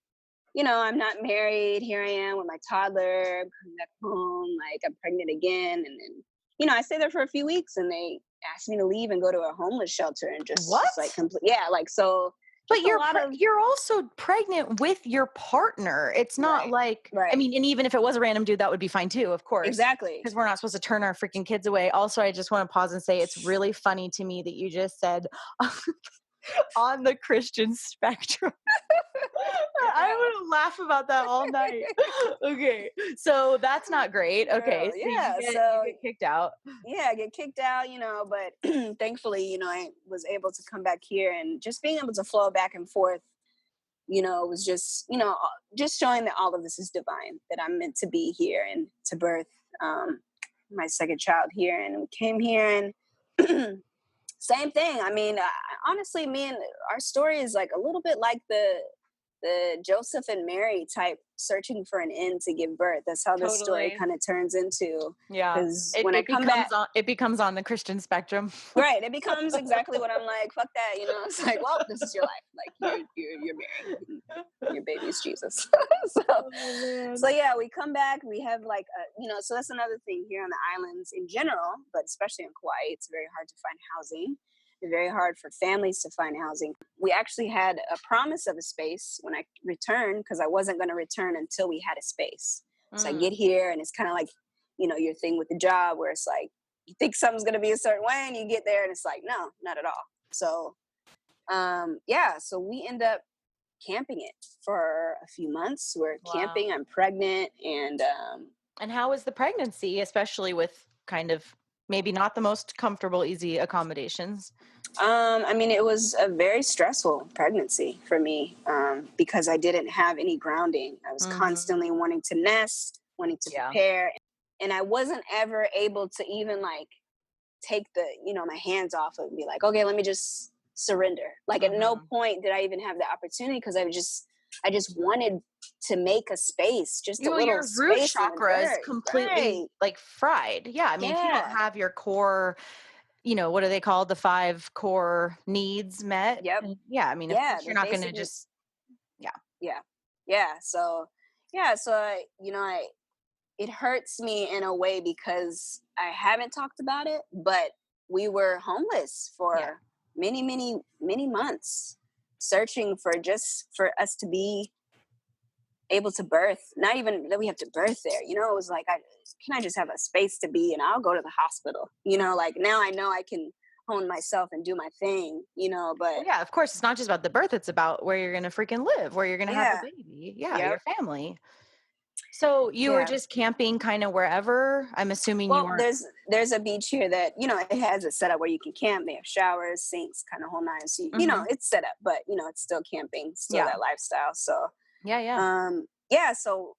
you know, I'm not married. Here I am with my toddler. I'm coming back home. Like, I'm pregnant again. And then, you know, I stayed there for a few weeks and they asked me to leave and go to a homeless shelter and just like so. But you're also pregnant with your partner. It's not like, I mean, and even if it was a random dude, that would be fine too, of course. Exactly. Because we're not supposed to turn our freaking kids away. Also, I just want to pause and say it's really funny to me that you just said on the Christian spectrum. I would laugh about that all night. Okay. So that's not great. Okay. So you get kicked out. Yeah, I get kicked out, you know, but thankfully, you know, I was able to come back here, and just being able to flow back and forth, you know, was just, you know, just showing that all of this is divine, that I'm meant to be here and to birth my second child here. And we came here and same thing. I mean, honestly, our story is like a little bit like the Joseph and Mary type searching for an end to give birth. That's how this story kind of turns into. Yeah. Because when I come back, it becomes on the Christian spectrum. Right. It becomes exactly what I'm like, fuck that, you know. It's like, well, this is your life. Like you're married. Your baby's Jesus. So yeah, we come back. We have like you know, so that's another thing here on the islands in general, but especially in Kauai, it's very hard to find housing. It's very hard for families to find housing. We actually had a promise of a space when I returned, because I wasn't going to return until we had a space. So I get here and it's kind of like, your thing with the job where it's like, you think something's going to be a certain way and you get there and it's like, no, not at all. So, so we end up camping it for a few months. We're Wow. camping, I'm pregnant. And how was the pregnancy, especially with kind of maybe not the most comfortable, easy accommodations? It was a very stressful pregnancy for me, because I didn't have any grounding. I was constantly wanting to nest, wanting to prepare, and I wasn't ever able to even like take my hands off it and be like, okay, let me just surrender. Like at no point did I even have the opportunity, because I just wanted to make a space, just a little Your root space. chakra is completely like fried. Yeah. I mean, if you don't have your core, what are they called? The 5 core needs met. Yep. Yeah. I mean, of course you're not going to just, Yeah. So, it hurts me in a way because I haven't talked about it, but we were homeless for many, many, many months, searching for us to be able to birth. Not even that we have to birth there. It was like, can I just have a space to be, and I'll go to the hospital. Like now I know I can hone myself and do my thing. But yeah, of course, it's not just about the birth; it's about where you're going to freaking live, where you're going to have the baby. Yeah, your family. So you were just camping kind of wherever? I'm assuming you weren't. There's a beach here that, it has a setup where you can camp. They have showers, sinks, kind of whole nine. So, it's set up, but, it's still camping, still that lifestyle. So, so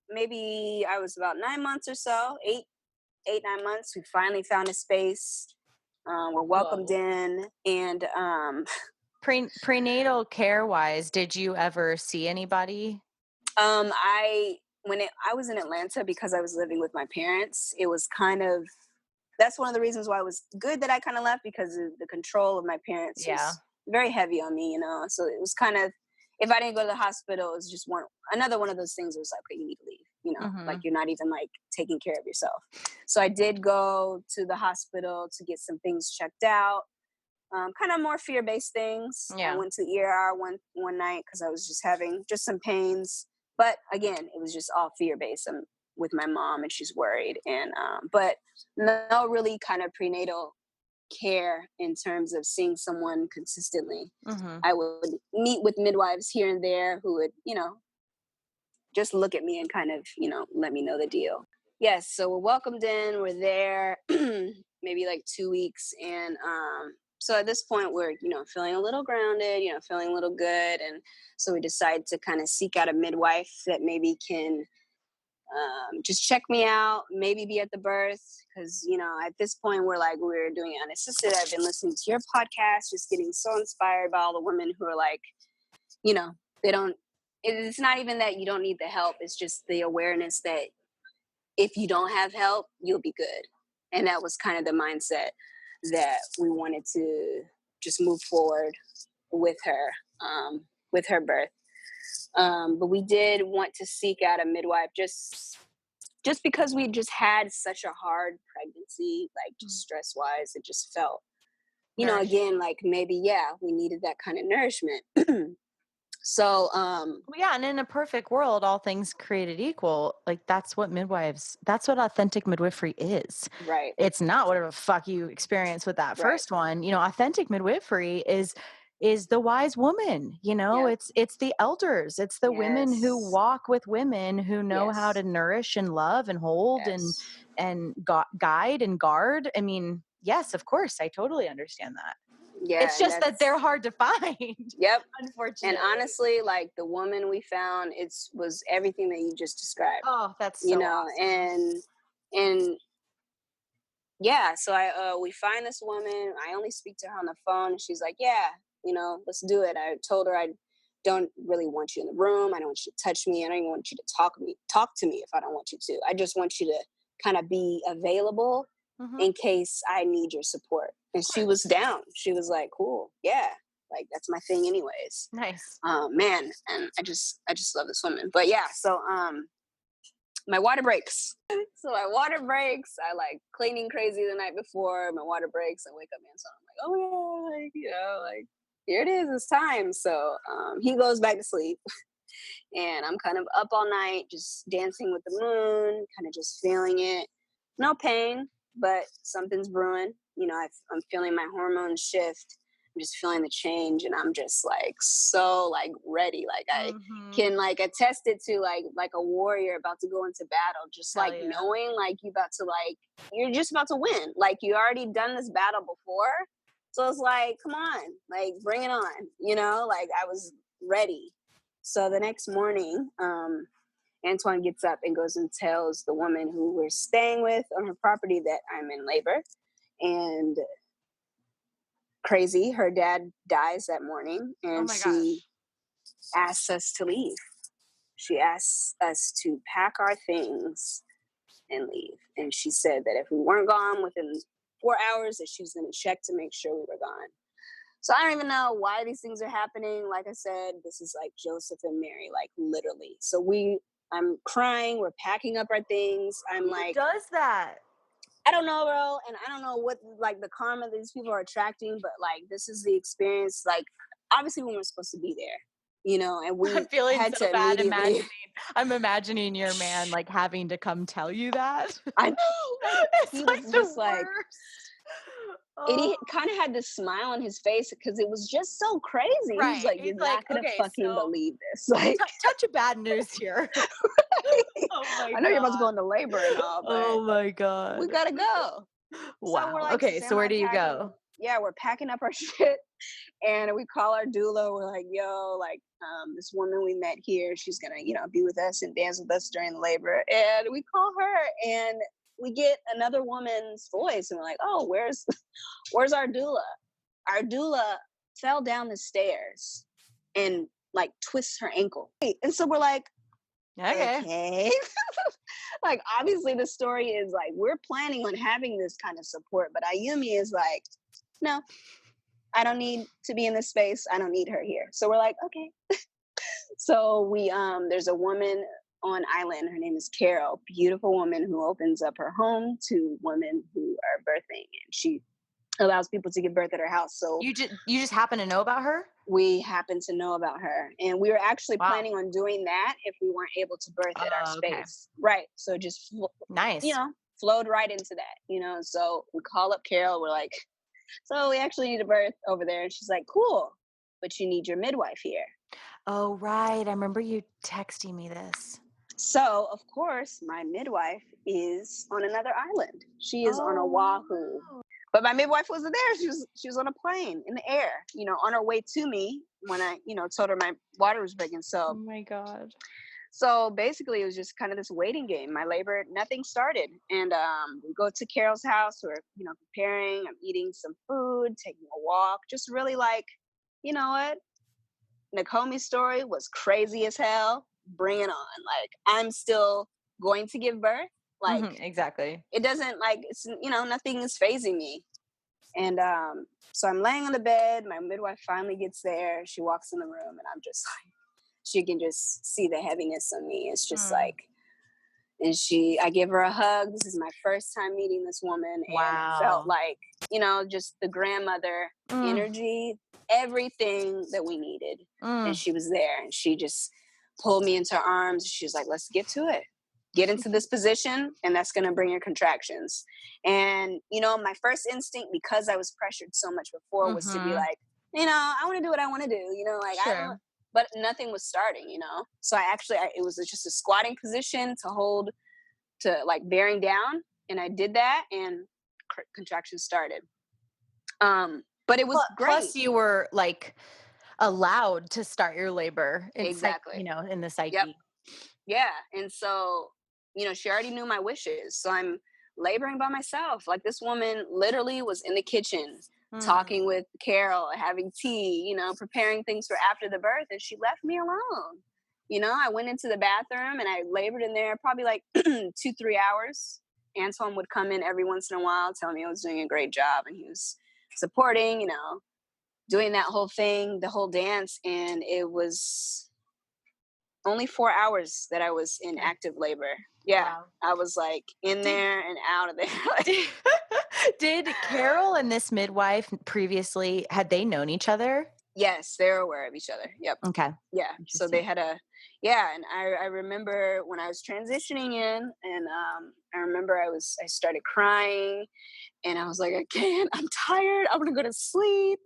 maybe I was about 9 months or so, 9 months. We finally found a space. We're welcomed in, and prenatal care wise, did you ever see anybody? I was in Atlanta, because I was living with my parents, it was kind of, that's one of the reasons why it was good that I kind of left, because of the control of my parents was very heavy on me, so it was kind of, if I didn't go to the hospital, it was just another one of those things. It was like, okay, you need to leave, like you're not even like taking care of yourself. So I did go to the hospital to get some things checked out. Kind of more fear-based things. I went to the ER one night because I was just having some pains. But again, it was just all fear-based. I'm with my mom and she's worried. And but no really kind of prenatal care in terms of seeing someone consistently. I would meet with midwives here and there who would, just look at me and kind of, let me know the deal. Yes, so we're welcomed in. We're there maybe like 2 weeks. And so at this point, we're, feeling a little grounded, feeling a little good. And so we decided to kind of seek out a midwife that maybe can just check me out, maybe be at the birth. Because, at this point, we're doing it unassisted. I've been listening to your podcast, just getting so inspired by all the women who are like, they don't, it's not even that you don't need the help. It's just the awareness that if you don't have help, you'll be good. And that was kind of the mindset that we wanted to just move forward with her birth. But we did want to seek out a midwife just because we just had such a hard pregnancy, like just stress wise. It just felt, again, like maybe, we needed that kind of nourishment. So, and in a perfect world, all things created equal, like that's what authentic midwifery is. Right. It's not whatever the fuck you experience with that first one. Authentic midwifery is the wise woman, it's the elders, it's the women who walk with women who know how to nourish and love and hold and guide and guard. I mean, yes, of course, I totally understand that. Yeah, it's just that they're hard to find. Yep. Unfortunately. And honestly, like the woman we found, was everything that you just described. Oh, that's so awesome. And so we find this woman. I only speak to her on the phone, and she's like, let's do it. I told her I don't really want you in the room. I don't want you to touch me. I don't even want you to talk to me if I don't want you to. I just want you to kind of be available in case I need your support. And she was down. She was like, cool. Yeah. Like that's my thing anyways. Nice. Man. And I just love this woman. But so my water breaks. So my water breaks. I like cleaning crazy the night before. My water breaks. I wake up and so I'm like, oh yeah, like here it is. It's time. So he goes back to sleep. And I'm kind of up all night, just dancing with the moon, kind of just feeling it. no pain, but something's brewing. You know, I'm feeling my hormones shift. I'm just feeling the change, and I'm just like so like ready. Like I Mm-hmm. can like attest it to like a warrior about to go into battle. Just Hell like yeah. knowing like you're just about to win. Like you already done this battle before, so it's like come on, like bring it on. You know, like I was ready. So the next morning, Antoine gets up and goes and tells the woman who we're staying with on her property that I'm in labor. And crazy, her dad dies that morning, Oh and my she gosh. asks us to leave. She asks us to pack our things and leave. And she said that if we weren't gone within 4 hours, that she was going to check to make sure we were gone. So I don't even know why these things are happening. Like I said, this is like Joseph and Mary, like literally. I'm crying. We're packing up our things. I'm Who like, does that? I don't know, bro. And I don't know what like the karma these people are attracting, but like this is the experience. Like obviously we weren't supposed to be there, you know, and I'm we feeling had so to bad immediately. I'm imagining your man like having to come tell you that. I know, like It's he like was the just like, worst. and Oh, he kind of had this smile on his face because it was just so crazy. He was right. like, He's "You're like, not gonna okay, fucking so believe this." Like, touch of bad news here. Oh my I know you're about to god. go into labor and all, but Oh my we god. gotta go. So we're Wow. like Okay, so where do you semi-packing. go? Yeah, we're packing up our shit. And we call our doula. We're like, yo, like this woman we met here, she's gonna, you know, be with us and dance with us during labor. And we call her and we get another woman's voice and we're like, oh, where's our doula? Our doula fell down the stairs and like twists her ankle. And so we're like, Okay. okay. Like obviously the story is like we're planning on having this kind of support, but Ayumi is like, no, I don't need to be in this space. I don't need her here. So we're like, okay. So we there's a woman on island. Her name is Carol, beautiful woman who opens up her home to women who are birthing, and she allows people to give birth at her house. So You just happen to know about her? we happen to know about her, and we were actually Wow. planning on doing that if we weren't able to birth at our Oh, okay. space. Right. So just you Nice. know flowed right into that. You know. So we call up Carol. We're like, so we actually need a birth over there, and she's like, cool, but you need your midwife here. Oh, right. I remember you texting me this. So, of course, my midwife is on another island. She is on Oh, Oahu. But my midwife wasn't there. She was on a plane in the air, you know, on her way to me when I, you know, told her my water was breaking. oh So my god. so basically it was just kind of this waiting game. My labor, nothing started. And we go to Carol's house, we're, you know, preparing, I'm eating some food, taking a walk, just really like, you know what? Nakomi's story was crazy as hell. Bring it on. Like I'm still going to give birth. Like Exactly. it doesn't like it's you know nothing is phasing me. And so I'm laying on the bed. My midwife finally gets there. She walks in the room, and I'm just like, she can just see the heaviness on me. It's just Mm. like, and I give her a hug. This is my first time meeting this woman, and it felt Wow. like, you know, just the grandmother Mm, energy, everything that we needed. And mm. she was there, and she just pulled me into her arms. She was like, let's get to it. Get into this position, and that's going to bring your contractions. And, you know, my first instinct, because I was pressured so much before, was to be Mhm. like, you know, I want to do what I want to do, you know, like I don't, Sure. but nothing was starting, you know. So it was just a squatting position to hold, to like bearing down, and I did that, and contractions started. But it was great. Plus you were like allowed to start your labor in Exactly. in the Yep. psyche. Yeah. And so, you know, she already knew my wishes. So I'm laboring by myself. Like this woman literally was in the kitchen Mm. talking with Carol, having tea, you know, preparing things for after the birth, and she left me alone. You know, I went into the bathroom and I labored in there probably like 2-3 hours. Antoine would come in every once in a while, tell me I was doing a great job, and he was supporting, you know, doing that whole thing, the whole dance. And it was only 4 hours that I was in Okay. active labor. Yeah. Wow. I was like in Did there and out of there. Like, did Carol and this midwife previously had they known each other? Yes, they're aware of each other. Yep. Okay. Yeah. So they Interesting. had and I remember when I was transitioning in, and I remember I started crying, and I was like, I can't, I'm tired, I'm gonna go to sleep.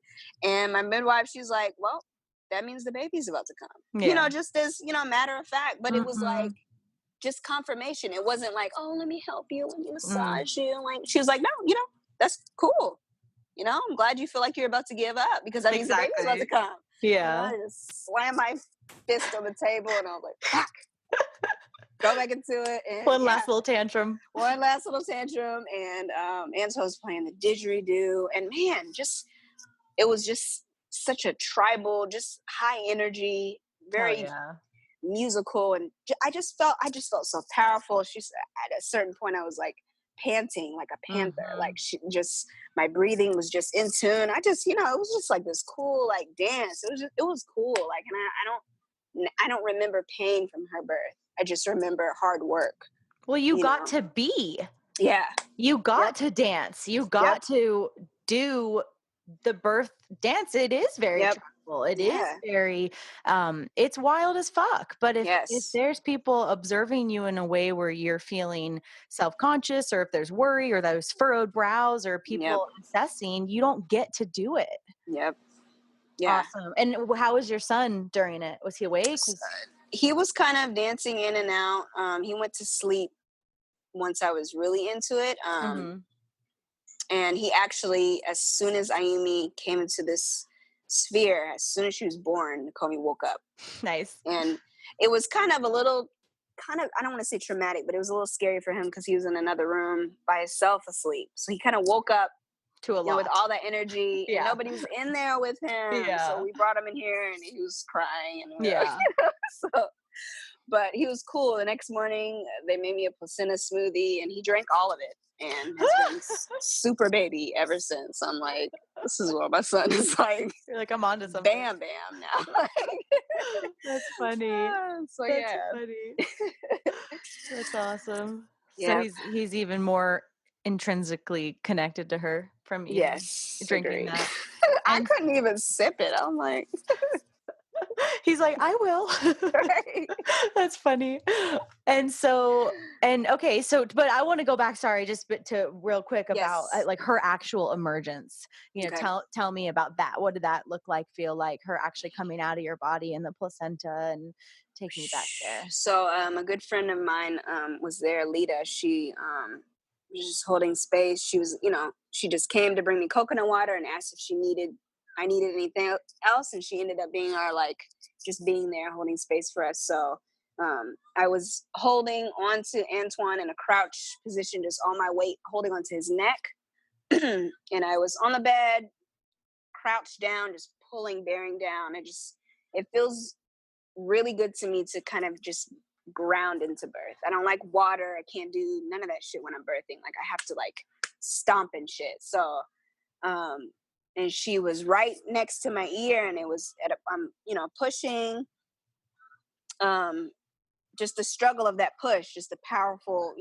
And my midwife, she's like, well, that means the baby's about to come. Yeah. Just as, matter of fact. But it was like Mhm. just confirmation. It wasn't like, oh, let me help you, let me Mm. massage you. Like she was like, no, that's cool. I'm glad you feel like you're about to give up, because that means the baby's about to Exactly. come. Yeah. I just slammed my fist on the table, and I was like, fuck, go back into it. And One yeah, last little tantrum. one last little tantrum. And Anto was playing the didgeridoo. And man, it was just such a tribal, just high energy, Oh very yeah. musical. And I just felt so powerful. She said at a certain point, I was like panting like a panther. Like Mhm. my breathing was just in tune. I just, it was just like this cool like dance. It was cool. Like, and I don't remember pain from her birth. I just remember hard work. Well, you You got know. to be. Yeah. You got Yep. to dance. You got Yep. to do the birth dance. It is very Yep. tribal. It is Yeah. very it's wild as fuck. But if Yes. there's people observing you in a way where you're feeling self-conscious, or if there's worry or those furrowed brows or Yep. people assessing, you don't get to do it. Yep. Yeah. Awesome. And how was your son during it? Was he awake? S- He was kind of dancing in and out. He went to sleep once I was really into it. Mhm. And he actually, as soon as Ayumi came into this sphere, as soon as she was born, Nakomi woke up. Nice. And it was kind of I don't want to say traumatic, but it was a little scary for him because he was in another room by himself asleep. So he kind of woke up, To a with lot. all that energy, and Yeah. nobody was in there with him. So Yeah. we brought him in here, and he was crying, and we were Yeah. so. But he was cool. The next morning, they made me a placenta smoothie, and he drank all of it, and has been super baby ever since. I'm like, this is what my son is like. You're like, I'm onto something. Bam, bam. Now, That's funny. so That's yeah, funny. That's awesome. So yeah. he's even more intrinsically connected to her from even Yes, drinking agreed. that. I And couldn't even sip it. I'm like, he's like, I will. right. That's funny. And so, and okay, so, but I want to go back, sorry, to real quick about Yes. like her actual emergence. Okay. Tell me about that. What did that look like, feel like, her actually coming out of your body and the placenta, and take me back there. So a good friend of mine was there, Lita. She was just holding space. She was, she just came to bring me coconut water and asked if I needed anything else, and she ended up being our like just being there, holding space for us. So I was holding on to Antoine in a crouch position, just all my weight holding onto his neck, and I was on the bed, crouched down, just pulling, bearing down. It feels really good to me to kind of just ground into birth. I don't like water. I can't do none of that shit when I'm birthing. Like I have to like stomp and shit. So, and she was right next to my ear, and it was I'm, pushing, um, just the struggle of that push, just the powerful,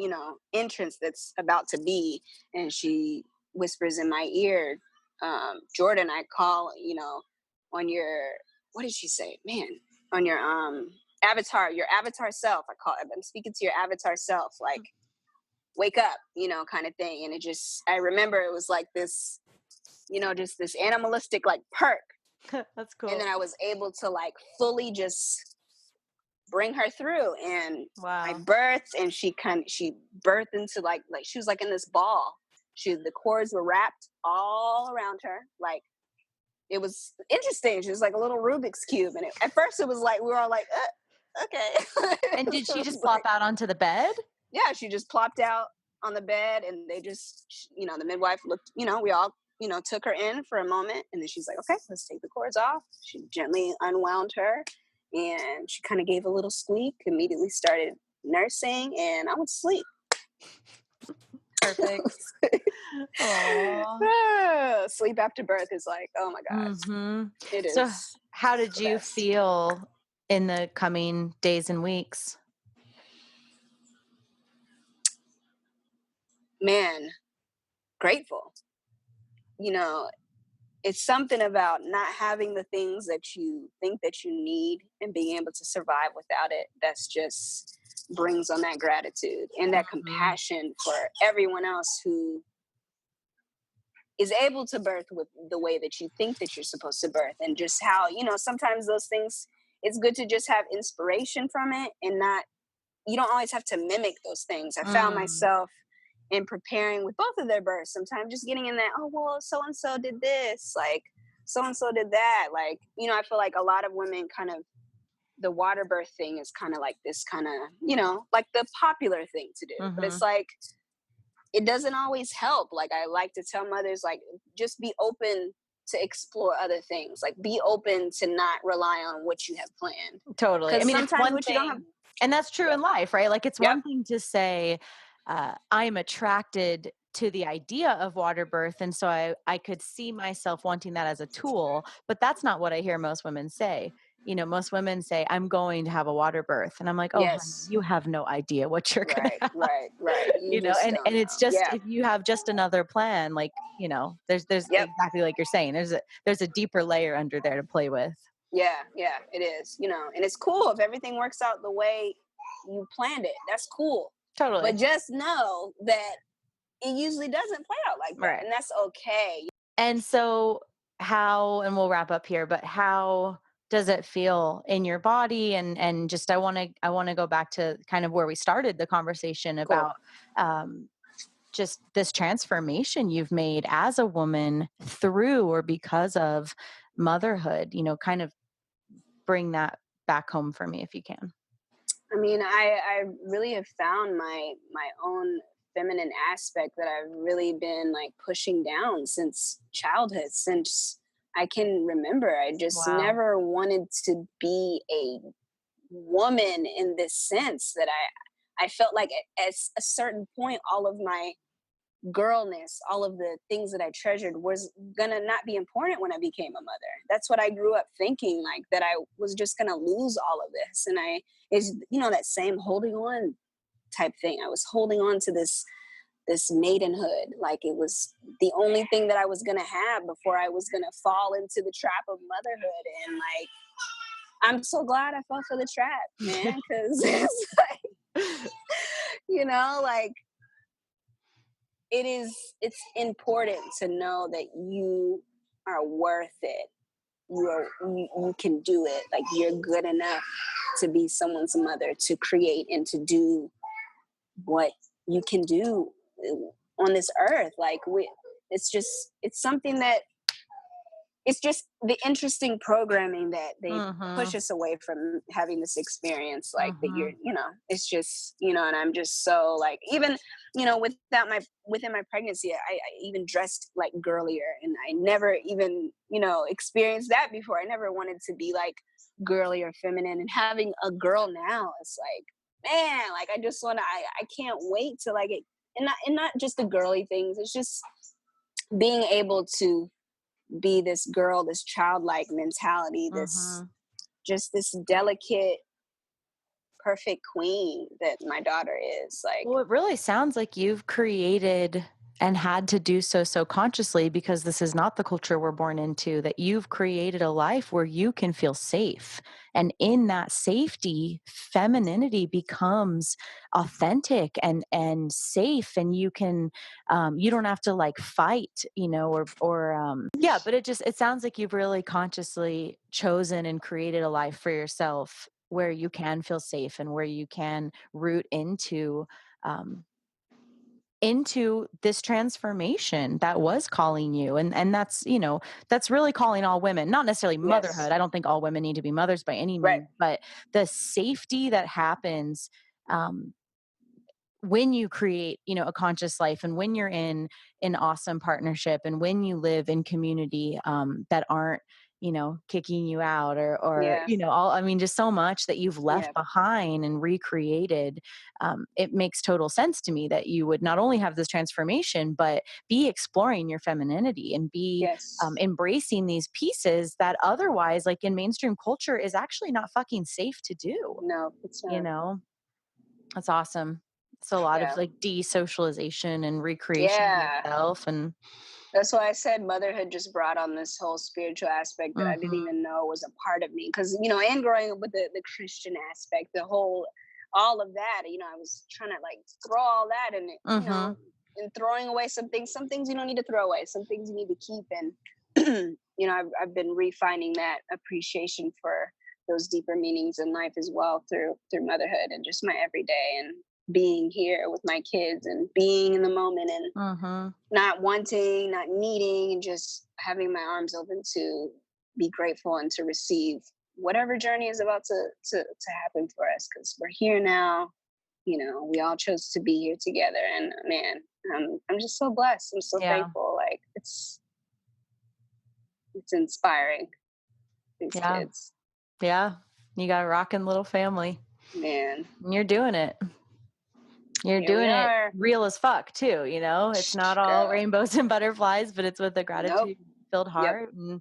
entrance that's about to be. And she whispers in my ear, Jordan, I call, on your, what did she say? Man, on your your avatar self. I'm speaking to your avatar self, like wake up, kind of thing. And I remember it was like this, just this animalistic like perk. That's And cool. then I was able to like fully just bring her through, and I Wow. birthed, and she birthed into like she was like in this ball. The cords were wrapped all around her. Like it was interesting. She was like a little Rubik's cube, and at first it was like we were all like, okay. And did she So it just was plop like, out onto the bed? yeah, she just plopped out on the bed, and they just, the midwife looked, we all, took her in for a moment, and then she's like, okay, let's take the cords off. She gently unwound her, and she kind of gave a little squeak, immediately started nursing, and I went to sleep. Perfect. Aww. Sleep after birth is like, oh my God, Mm-hmm. it So is how did the you best. feel in the coming days and weeks? Man, grateful. it's something about not having the things that you think that you need and being able to survive without it. That's just brings on that gratitude and that Mhm. compassion for everyone else who is able to birth with the way that you think that you're supposed to birth, and just how, sometimes those things, it's good to just have inspiration from it and not, you don't always have to mimic those things. I found Mm. myself in preparing with both of their births, sometimes just getting in that, oh, well, so and so did this, like so and so did that. Like, I feel like a lot of women kind of, the water birth thing is kind of like this kind of, like the popular thing to do. But it's Mhm. like, it doesn't always help. Like, I like to tell mothers, like, just be open to explore other things. Like, be open to not rely on what you have planned. Totally. I Because mean, it's sometimes one what you don't have, thing, and that's true yep, in life, right? Like, it's yep, one thing to say, I'm attracted to the idea of water birth. And so I could see myself wanting that as a tool, but that's not what I hear most women say. Most women say, I'm going to have a water birth. And I'm like, oh, honey, yes, you have no idea what you're going to right, have, right, right. You just and don't it's know. just, Yeah, if you have just another plan, like, there's yep, exactly like you're saying, there's a deeper layer under there to play with. yeah, yeah, it is, and it's cool if everything works out the way you planned it. That's cool. But Totally. just know that it usually doesn't play out like that. Right. And that's okay. And so and we'll wrap up here, but how does it feel in your body? And just, I want to go back to kind of where we started the conversation Cool. about, um, just this transformation you've made as a woman through or because of motherhood, kind of bring that back home for me if you can. I mean, I really have found my own feminine aspect that I've really been like pushing down since childhood, since I can remember. I just Wow. never wanted to be a woman in this sense that I felt like at a certain point all of my girlness, all of the things that I treasured was gonna not be important when I became a mother. That's what I grew up thinking, like that I was just gonna lose all of this. And I is that same holding on type thing. I was holding on to this maidenhood, like it was the only thing that I was gonna have before I was gonna fall into the trap of motherhood. And like, I'm so glad I fell for the trap, man, because it's like, like it's important to know that you are worth it. You can do it. Like, you're good enough to be someone's mother, to create and to do what you can do on this earth. Like, it's something that, it's just the interesting programming that they push Mhm. us away from having this experience, like that you're, Mhm. it's just, and I'm just so like, even, within my pregnancy, I even dressed like girlier, and I never even, experienced that before. I never wanted to be like girly or feminine, and having a girl now, it's like, man, like I just want to, I can't wait to like it, and not just the girly things. It's just being able to be this girl, this childlike mentality, this Mhm. just this delicate, perfect queen that my daughter is. Like, Well, it really sounds like you've created and had to do so consciously, because this is not the culture we're born into, that you've created a life where you can feel safe. And in that safety, femininity becomes authentic and safe. And you don't have to like fight, yeah, but it sounds like you've really consciously chosen and created a life for yourself where you can feel safe and where you can root um, into this transformation that was calling you. And that's really calling all women, not necessarily yes, motherhood. I don't think all women need to be mothers by any right, means, but the safety that happens, um, when you create, a conscious life, and when you're in an awesome partnership, and when you live in community, that aren't, kicking you out, or, yeah, all, I mean, just so much that you've left yeah, behind and recreated. It makes total sense to me that you would not only have this transformation, but be exploring your femininity and be, yes, embracing these pieces that otherwise, like in mainstream culture, is actually not fucking safe to do, no, it's you not, know? That's awesome. It's a lot of yeah, like desocialization and recreation of yeah, yourself. And That's why I said motherhood just brought on this whole spiritual aspect that I didn't Mm-hmm. even know was a part of me. Because, and growing up with the Christian aspect, all of that, I was trying to like throw all that in it, Mm-hmm. and throwing away some things you don't need to throw away, some things you need to keep. And, I've been refining that appreciation for those deeper meanings in life as well through motherhood and just my everyday and being here with my kids and being in the moment and Mm-hmm. not wanting, not needing, and just having my arms open to be grateful and to receive whatever journey is about to happen for us. Because we're here now. We all chose to be here together, and man, I'm just so blessed. I'm so Yeah. thankful. Like it's inspiring. These Yeah. kids, Yeah. You got a rocking little family. man. And you're doing it. You're Here we doing it are, real as fuck too, It's not all girl. rainbows and butterflies, but it's with a Nope. gratitude filled Yep. heart. And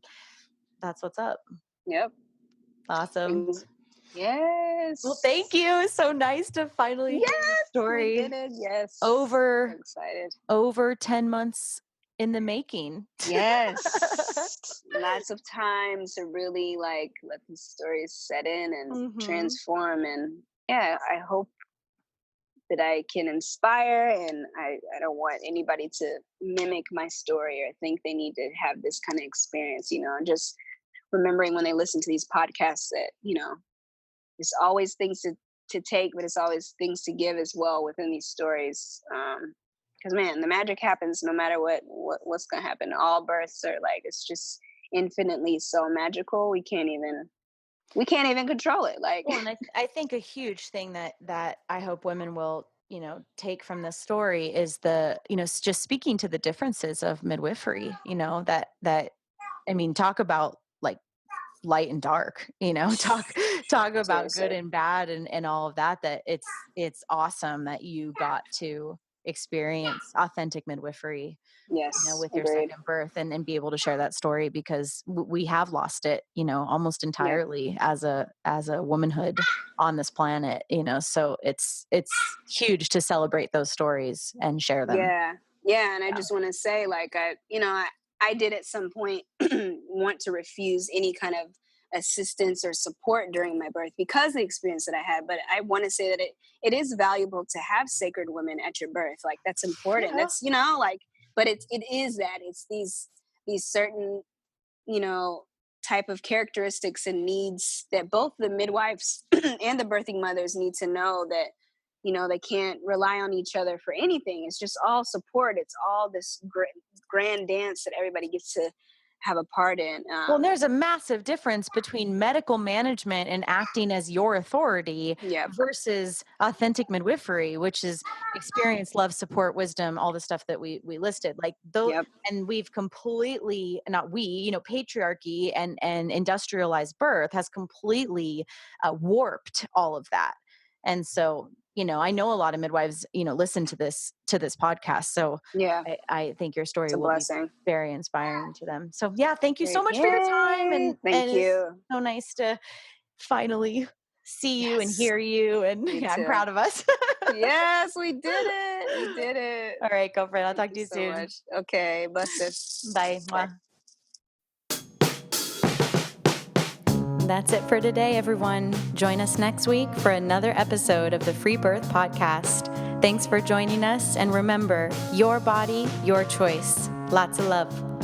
that's what's up. Yep. Awesome. Things. Yes. Well, thank you. It's so nice to finally hear your Yes, we story. did it. Yes. Over So excited. over 10 months in the making. Yes. Lots of time to really like let the stories set in and Mm-hmm. transform. And yeah, I hope that I can inspire, and I don't want anybody to mimic my story or think they need to have this kind of experience, just remembering when they listen to these podcasts that, there's always things to take, but it's always things to give as well within these stories. Because man, the magic happens no matter what's gonna happen. All births are like, it's just infinitely so magical. We can't even control it. Like, Well, and I think a huge thing that I hope women will, take from this story is just speaking to the differences of midwifery, that I mean, talk about like light and dark, talk about good seriously, and bad and all of that, that it's awesome that you got to experience authentic midwifery, yes, with your agreed. second birth and be able to share that story, because we have lost it, almost Yep. entirely as a womanhood on this planet, so it's huge to celebrate those stories and share them. Yeah. Yeah. And I Yeah. just want to say, like, I did at some point want to refuse any kind of assistance or support during my birth because of the experience that I had. But I want to say that it is valuable to have sacred women at your birth. Like, that's important. Yeah. That's, like, but it is that it's these certain, you know, type of characteristics and needs that both the midwives and the birthing mothers need to know that they can't rely on each other for anything. It's just all support. It's all this grand dance that everybody gets to have a part in. Well, and there's a massive difference between medical management and acting as your authority Yep. versus authentic midwifery, which is experience, love, support, wisdom, all the stuff that we listed. Like those, Yep. and we've completely, not we, patriarchy and industrialized birth has completely warped all of that. And so, I know a lot of midwives, listen to this podcast. So Yeah. I think your It's story a will be blessing. very inspiring to them. So yeah, thank you so Great. much for your time. Yay. And Thank it's you. so nice to finally see you and Yes. hear you. And Me yeah, I'm too. proud of us. Yes, we did it. We did it. All right, girlfriend. I'll Thank talk you to you so soon. much. Okay. Busted. Bye. Bye. Mwah. That's it for today, everyone. Join us next week for another episode of the Free Birth Podcast. Thanks for joining us. And remember, your body, your choice. Lots of love.